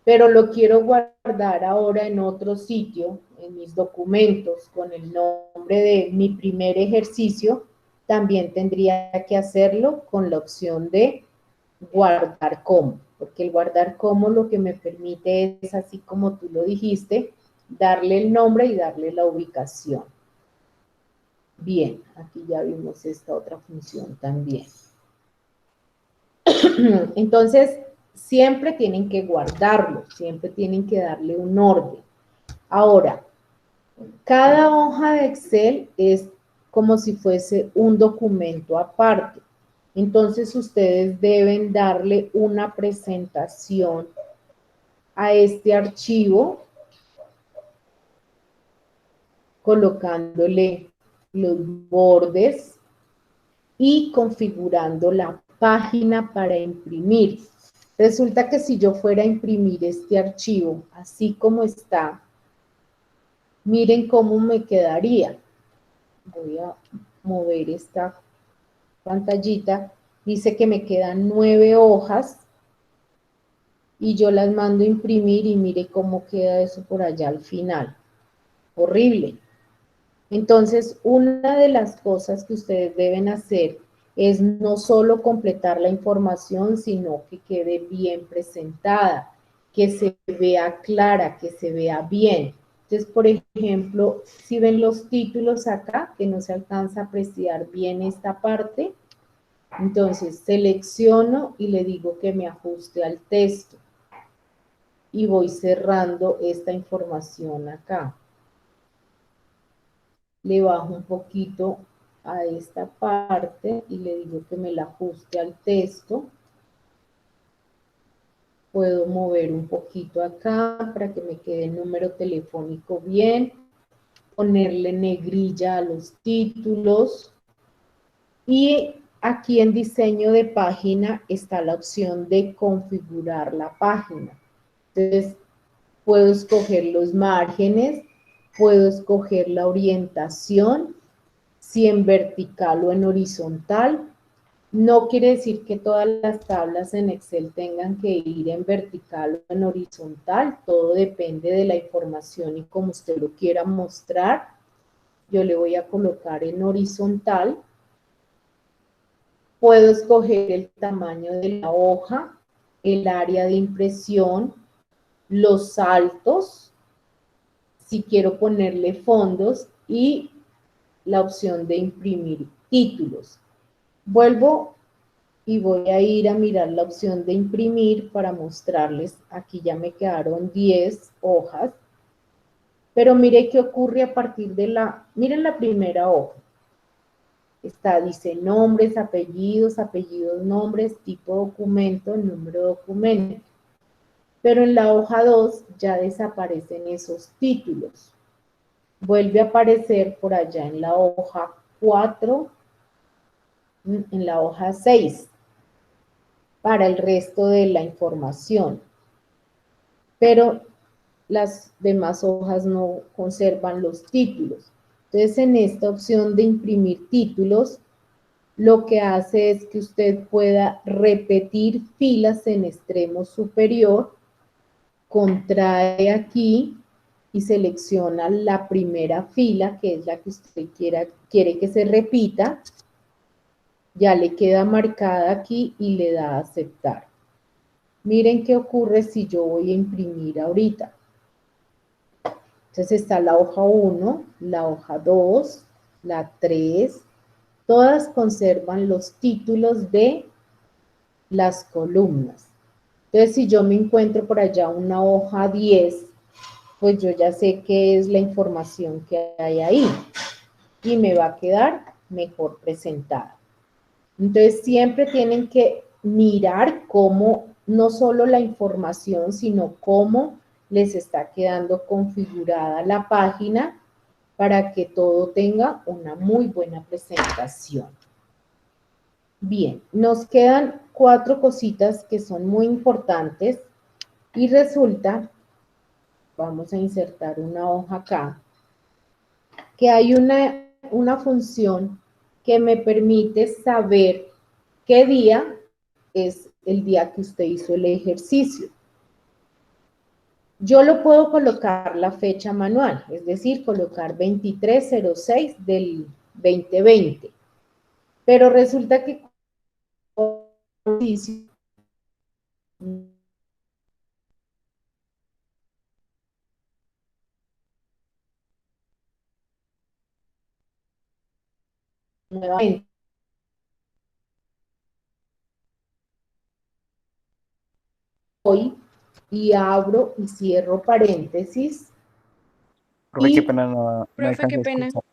pero lo quiero guardar ahora en otro sitio, en mis documentos, con el nombre de mi primer ejercicio, también tendría que hacerlo con la opción de guardar como, porque el guardar como lo que me permite es, así como tú lo dijiste, darle el nombre y darle la ubicación. Bien, aquí ya vimos esta otra función también. Entonces, siempre tienen que guardarlo, siempre tienen que darle un orden. Ahora, cada hoja de Excel es como si fuese un documento aparte. Entonces, ustedes deben darle una presentación a este archivo, colocándole los bordes y configurando la página para imprimir. Resulta que si yo fuera a imprimir este archivo así como está, miren cómo me quedaría. Voy a mover esta pantallita. Dice que me quedan 9 hojas y yo las mando a imprimir y mire cómo queda eso por allá al final. Horrible. Entonces, una de las cosas que ustedes deben hacer es no solo completar la información, sino que quede bien presentada, que se vea clara, que se vea bien. Entonces, por ejemplo, si ven los títulos acá, que no se alcanza a apreciar bien esta parte, entonces selecciono y le digo que me ajuste al texto. Y voy cerrando esta información acá. Le bajo un poquito a esta parte y le digo que me la ajuste al texto. Puedo mover un poquito acá para que me quede el número telefónico bien, ponerle negrilla a los títulos. Y aquí en diseño de página está la opción de configurar la página. Entonces, puedo escoger los márgenes, puedo escoger la orientación, si en vertical o en horizontal. No quiere decir que todas las tablas en Excel tengan que ir en vertical o en horizontal, todo depende de la información y como usted lo quiera mostrar. Yo le voy a colocar en horizontal. Puedo escoger el tamaño de la hoja, el área de impresión, los saltos, si quiero ponerle fondos y la opción de imprimir títulos. Vuelvo y voy a ir a mirar la opción de imprimir para mostrarles. Aquí ya me quedaron 10 hojas. Pero mire qué ocurre a partir de miren la primera hoja. Dice nombres, apellidos, nombres, tipo documento, número de documento. Pero en la hoja 2 ya desaparecen esos títulos. Vuelve a aparecer por allá en la hoja 4, en la hoja 6, para el resto de la información. Pero las demás hojas no conservan los títulos. Entonces, en esta opción de imprimir títulos, lo que hace es que usted pueda repetir filas en extremo superior, contrae aquí y selecciona la primera fila, que es la que usted quiere que se repita. Ya le queda marcada aquí y le da a aceptar. Miren qué ocurre si yo voy a imprimir ahorita. Entonces está la hoja 1, la hoja 2, la 3. Todas conservan los títulos de las columnas. Entonces, si yo me encuentro por allá una hoja 10, pues yo ya sé qué es la información que hay ahí y me va a quedar mejor presentada. Entonces, siempre tienen que mirar cómo, no solo la información, sino cómo les está quedando configurada la página para que todo tenga una muy buena presentación. Bien, nos quedan 4 cositas que son muy importantes y resulta, vamos a insertar una hoja acá, que hay una función que me permite saber qué día es el día que usted hizo el ejercicio. Yo lo puedo colocar la fecha manual, es decir, colocar 23/06 del 2020. Pero resulta que nuevamente hoy y abro y cierro paréntesis. Profe, y, qué pena, no Profe, alcancé qué a pena. escuchar.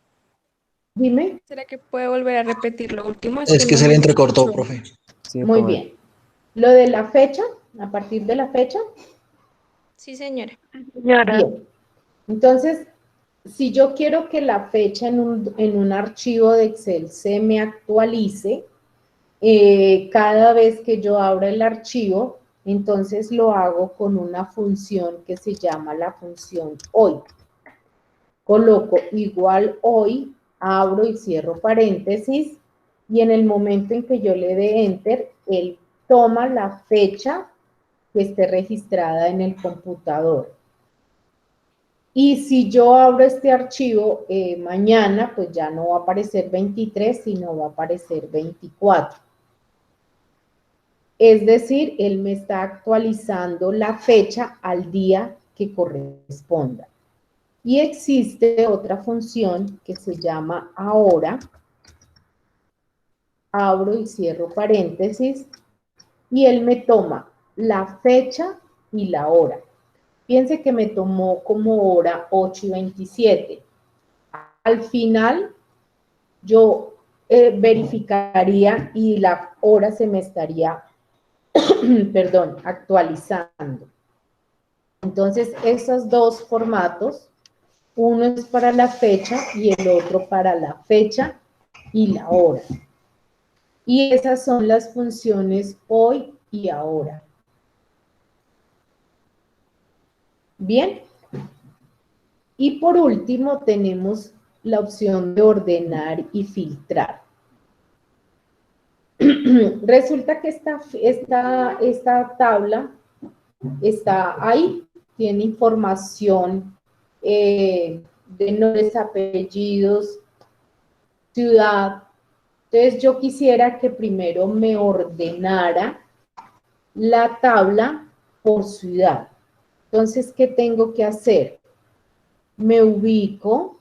Dime. ¿Será que puede volver a repetir lo último? Es que no se le lo entrecortó, escucho. profe. Sí, Muy profe. bien. Lo de la fecha, a partir de la fecha. Sí, señora. Señora, Bien. Entonces, si yo quiero que la fecha en un archivo de Excel se me actualice, cada vez que yo abra el archivo, entonces lo hago con una función que se llama la función hoy. Coloco igual hoy, abro y cierro paréntesis, y en el momento en que yo le dé Enter, él toma la fecha que esté registrada en el computador. Y si yo abro este archivo mañana, pues ya no va a aparecer 23, sino va a aparecer 24. Es decir, él me está actualizando la fecha al día que corresponda. Y existe otra función que se llama ahora. Abro y cierro paréntesis. Y él me toma la fecha y la hora. Piense que me tomó como hora 8:27. Al final, yo verificaría y la hora se me estaría, perdón, actualizando. Entonces, esos dos formatos, uno es para la fecha y el otro para la fecha y la hora. Y esas son las funciones hoy y ahora. Bien. Y por último tenemos la opción de ordenar y filtrar. Resulta que esta tabla está ahí, tiene información de nombres, apellidos, ciudad. Entonces yo quisiera que primero me ordenara la tabla por ciudad. Entonces, ¿qué tengo que hacer? Me ubico,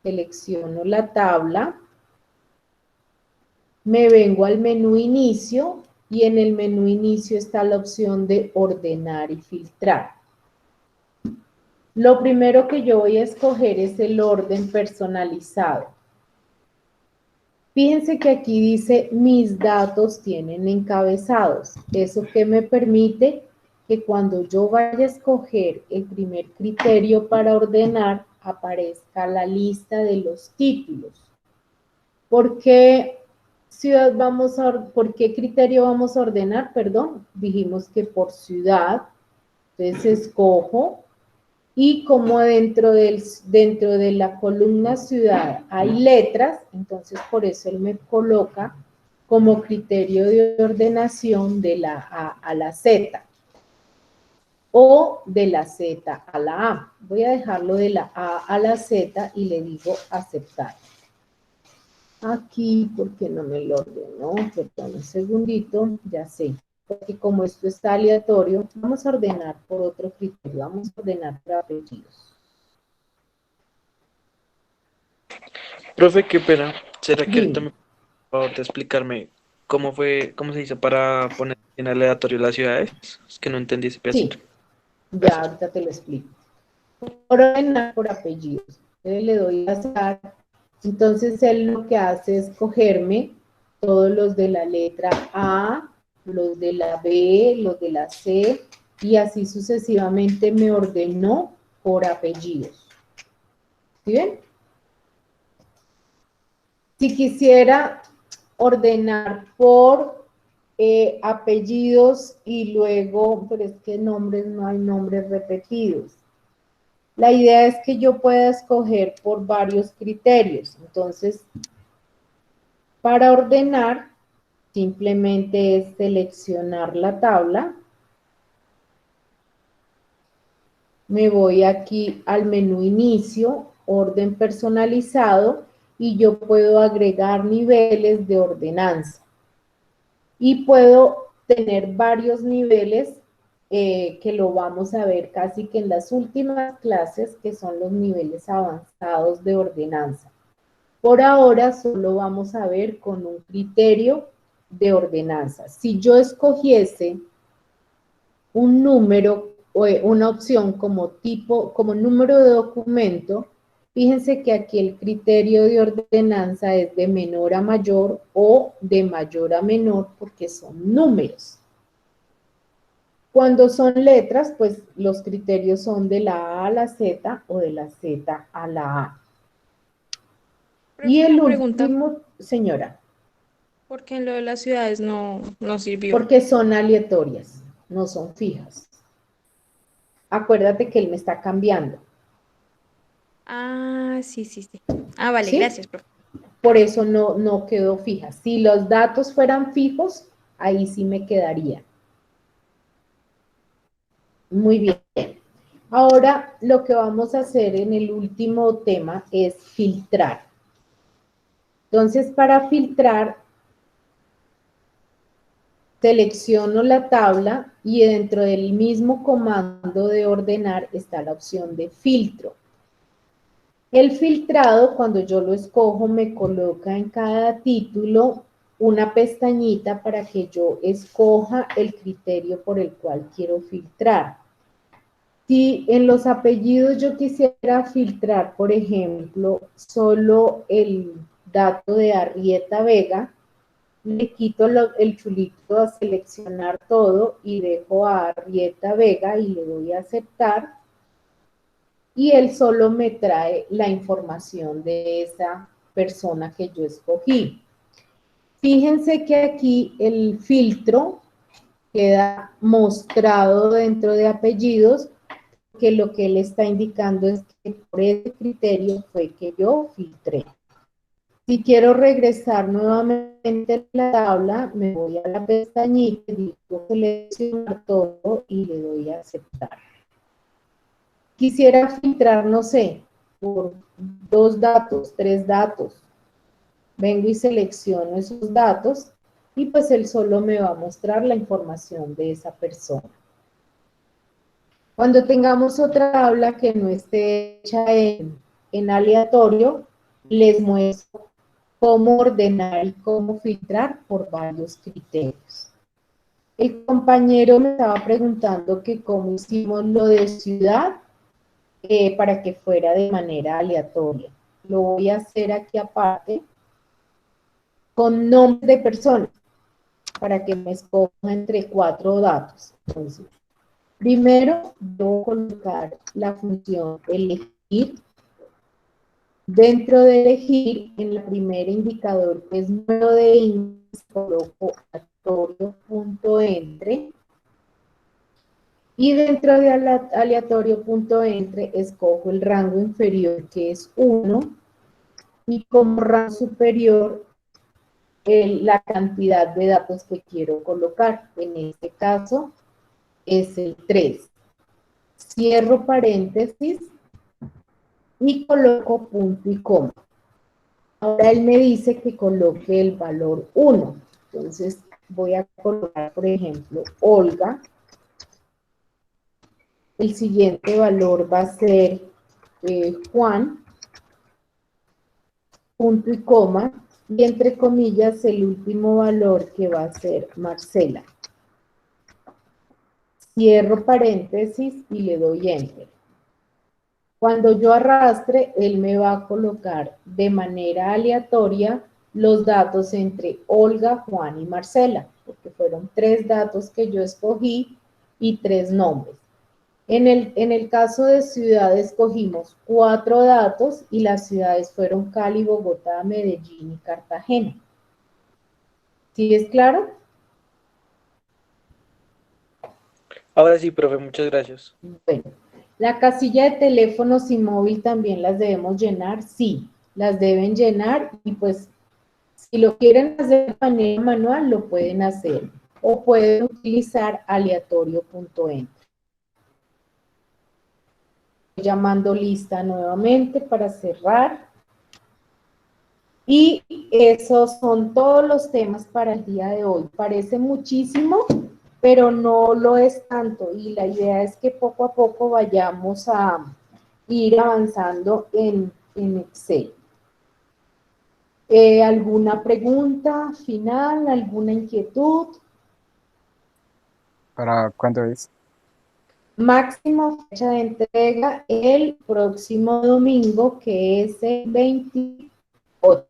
selecciono la tabla, me vengo al menú inicio y en el menú inicio está la opción de ordenar y filtrar. Lo primero que yo voy a escoger es el orden personalizado. Fíjense que aquí dice mis datos tienen encabezados. Eso que me permite que cuando yo vaya a escoger el primer criterio para ordenar, aparezca la lista de los títulos. ¿Por qué criterio vamos a ordenar? Perdón, dijimos que por ciudad. Entonces escojo y como dentro de la columna ciudad hay letras, entonces por eso él me coloca como criterio de ordenación de la A a la Z. o de la Z a la A. Voy a dejarlo de la A a la Z y le digo aceptar. Aquí, porque no me lo ordenó, perdón un segundito, ya sé. Porque como esto está aleatorio, vamos a ordenar por otro criterio, vamos a ordenar por apellidos. Profe, qué pena. ¿Será que ahorita Dime. me por favor de explicarme cómo se hizo para poner en aleatorio las ciudades? Es que no entendí ese Sí, pedacito. ya Gracias. ahorita te lo explico. Ordenar por apellidos. Entonces le doy a azar. Entonces él lo que hace es cogerme todos los de la letra A, los de la B, los de la C, y así sucesivamente me ordenó por apellidos. ¿Sí ven? Si quisiera ordenar por apellidos y luego, pero es que nombres, no hay nombres repetidos. La idea es que yo pueda escoger por varios criterios. Entonces, para ordenar, simplemente es seleccionar la tabla. Me voy aquí al menú inicio, orden personalizado, y yo puedo agregar niveles de ordenanza. Y puedo tener varios niveles que lo vamos a ver casi que en las últimas clases, que son los niveles avanzados de ordenanza. Por ahora solo vamos a ver con un criterio de ordenanza. Si yo escogiese un número o una opción como tipo, como número de documento, fíjense que aquí el criterio de ordenanza es de menor a mayor o de mayor a menor porque son números. Cuando son letras, pues los criterios son de la A a la Z o de la Z a la A. Y el último, señora. Porque en lo de las ciudades no sirvió. Porque son aleatorias, no son fijas. Acuérdate que él me está cambiando. Ah, sí. Ah, vale, ¿Sí? gracias, profe. Por eso no quedó fija. Si los datos fueran fijos, ahí sí me quedaría. Muy bien. Ahora lo que vamos a hacer en el último tema es filtrar. Entonces, para filtrar, selecciono la tabla y dentro del mismo comando de ordenar está la opción de filtro. El filtrado, cuando yo lo escojo, me coloca en cada título una pestañita para que yo escoja el criterio por el cual quiero filtrar. Si en los apellidos yo quisiera filtrar, por ejemplo, solo el dato de Arrieta Vega, le quito el chulito a seleccionar todo y dejo a Arrieta Vega y le doy a aceptar. Y él solo me trae la información de esa persona que yo escogí. Fíjense que aquí el filtro queda mostrado dentro de apellidos, que lo que él está indicando es que por ese criterio fue que yo filtré. Si quiero regresar nuevamente a la tabla, me voy a la pestañita, digo seleccionar todo y le doy a aceptar. Quisiera filtrar, no sé, por 2 datos, 3 datos. Vengo y selecciono esos datos y pues él solo me va a mostrar la información de esa persona. Cuando tengamos otra tabla que no esté hecha en aleatorio, les muestro cómo ordenar y cómo filtrar por varios criterios. El compañero me estaba preguntando que cómo hicimos lo de ciudad para que fuera de manera aleatoria. Lo voy a hacer aquí aparte con nombre de persona para que me escoja entre 4 datos. Entonces, primero, debo colocar la función elegir. Dentro de elegir, en el primer indicador, que es número de índice, coloco aleatorio.entre. Y dentro de aleatorio.entre, escojo el rango inferior, que es 1. Y como rango superior, la cantidad de datos que quiero colocar. En este caso, es el 3. cierro paréntesis y coloco punto y coma. Ahora él me dice que coloque el valor 1. Entonces voy a colocar, por ejemplo, Olga. El siguiente valor va a ser Juan, punto y coma, y entre comillas el último valor que va a ser Marcela. Cierro paréntesis y le doy Enter. Cuando yo arrastre, él me va a colocar de manera aleatoria los datos entre Olga, Juan y Marcela, porque fueron 3 datos que yo escogí y 3 nombres. En el caso de ciudad escogimos 4 datos y las ciudades fueron Cali, Bogotá, Medellín y Cartagena. ¿Sí es claro? Ahora sí, profe, muchas gracias. Bueno, la casilla de teléfonos y móvil también las debemos llenar. Sí, las deben llenar y pues si lo quieren hacer de manera manual lo pueden hacer o pueden utilizar aleatorio.enter. Llamando lista nuevamente para cerrar. Y esos son todos los temas para el día de hoy. Parece muchísimo, pero no lo es tanto. Y la idea es que poco a poco vayamos a ir avanzando en Excel. ¿Alguna pregunta final? ¿Alguna inquietud? ¿Para cuándo es? Máximo fecha de entrega el próximo domingo, que es el 28.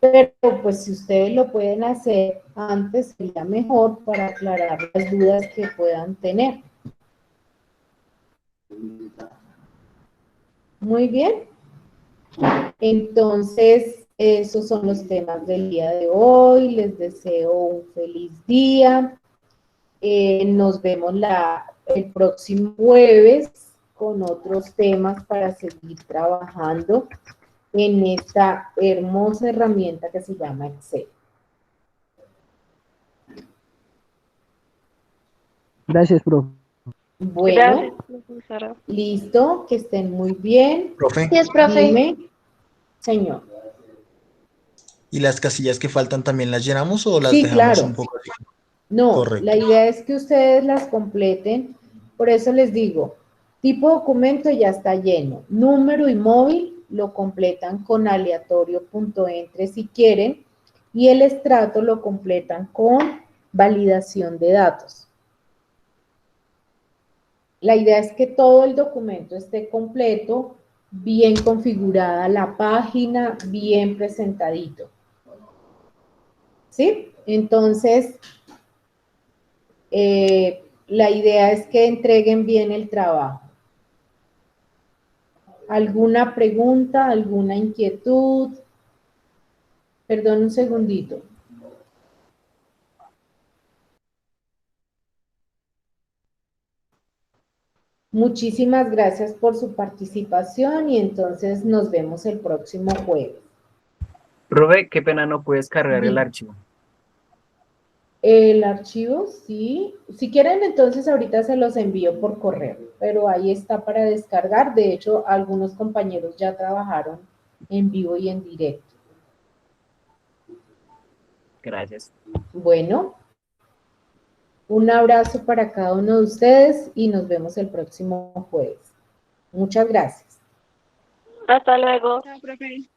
Pero pues si ustedes lo pueden hacer antes, sería mejor para aclarar las dudas que puedan tener. Muy bien. Entonces, esos son los temas del día de hoy. Les deseo un feliz día. Nos vemos el próximo jueves con otros temas para seguir trabajando en esta hermosa herramienta que se llama Excel. Gracias, profe. Bueno, Gracias, profesora. listo, que estén muy bien. Profe, Yes, profe. Dime, señor. ¿y las casillas que faltan también las llenamos o las Sí, dejamos claro. un poco así? No, Correcto. la idea es que ustedes las completen. Por eso les digo, tipo documento ya está lleno. Número y móvil lo completan con aleatorio.entre si quieren. Y el estrato lo completan con validación de datos. La idea es que todo el documento esté completo, bien configurada la página, bien presentadito. ¿Sí? Entonces, la idea es que entreguen bien el trabajo. ¿Alguna pregunta, alguna inquietud? Perdón un segundito. Muchísimas gracias por su participación y entonces nos vemos el próximo jueves. Profe, qué pena no puedes cargar el archivo. El archivo, sí. Si quieren, entonces ahorita se los envío por correo, pero ahí está para descargar. De hecho, algunos compañeros ya trabajaron en vivo y en directo. Gracias. Bueno, un abrazo para cada uno de ustedes y nos vemos el próximo jueves. Muchas gracias. Hasta luego. Chao, profe.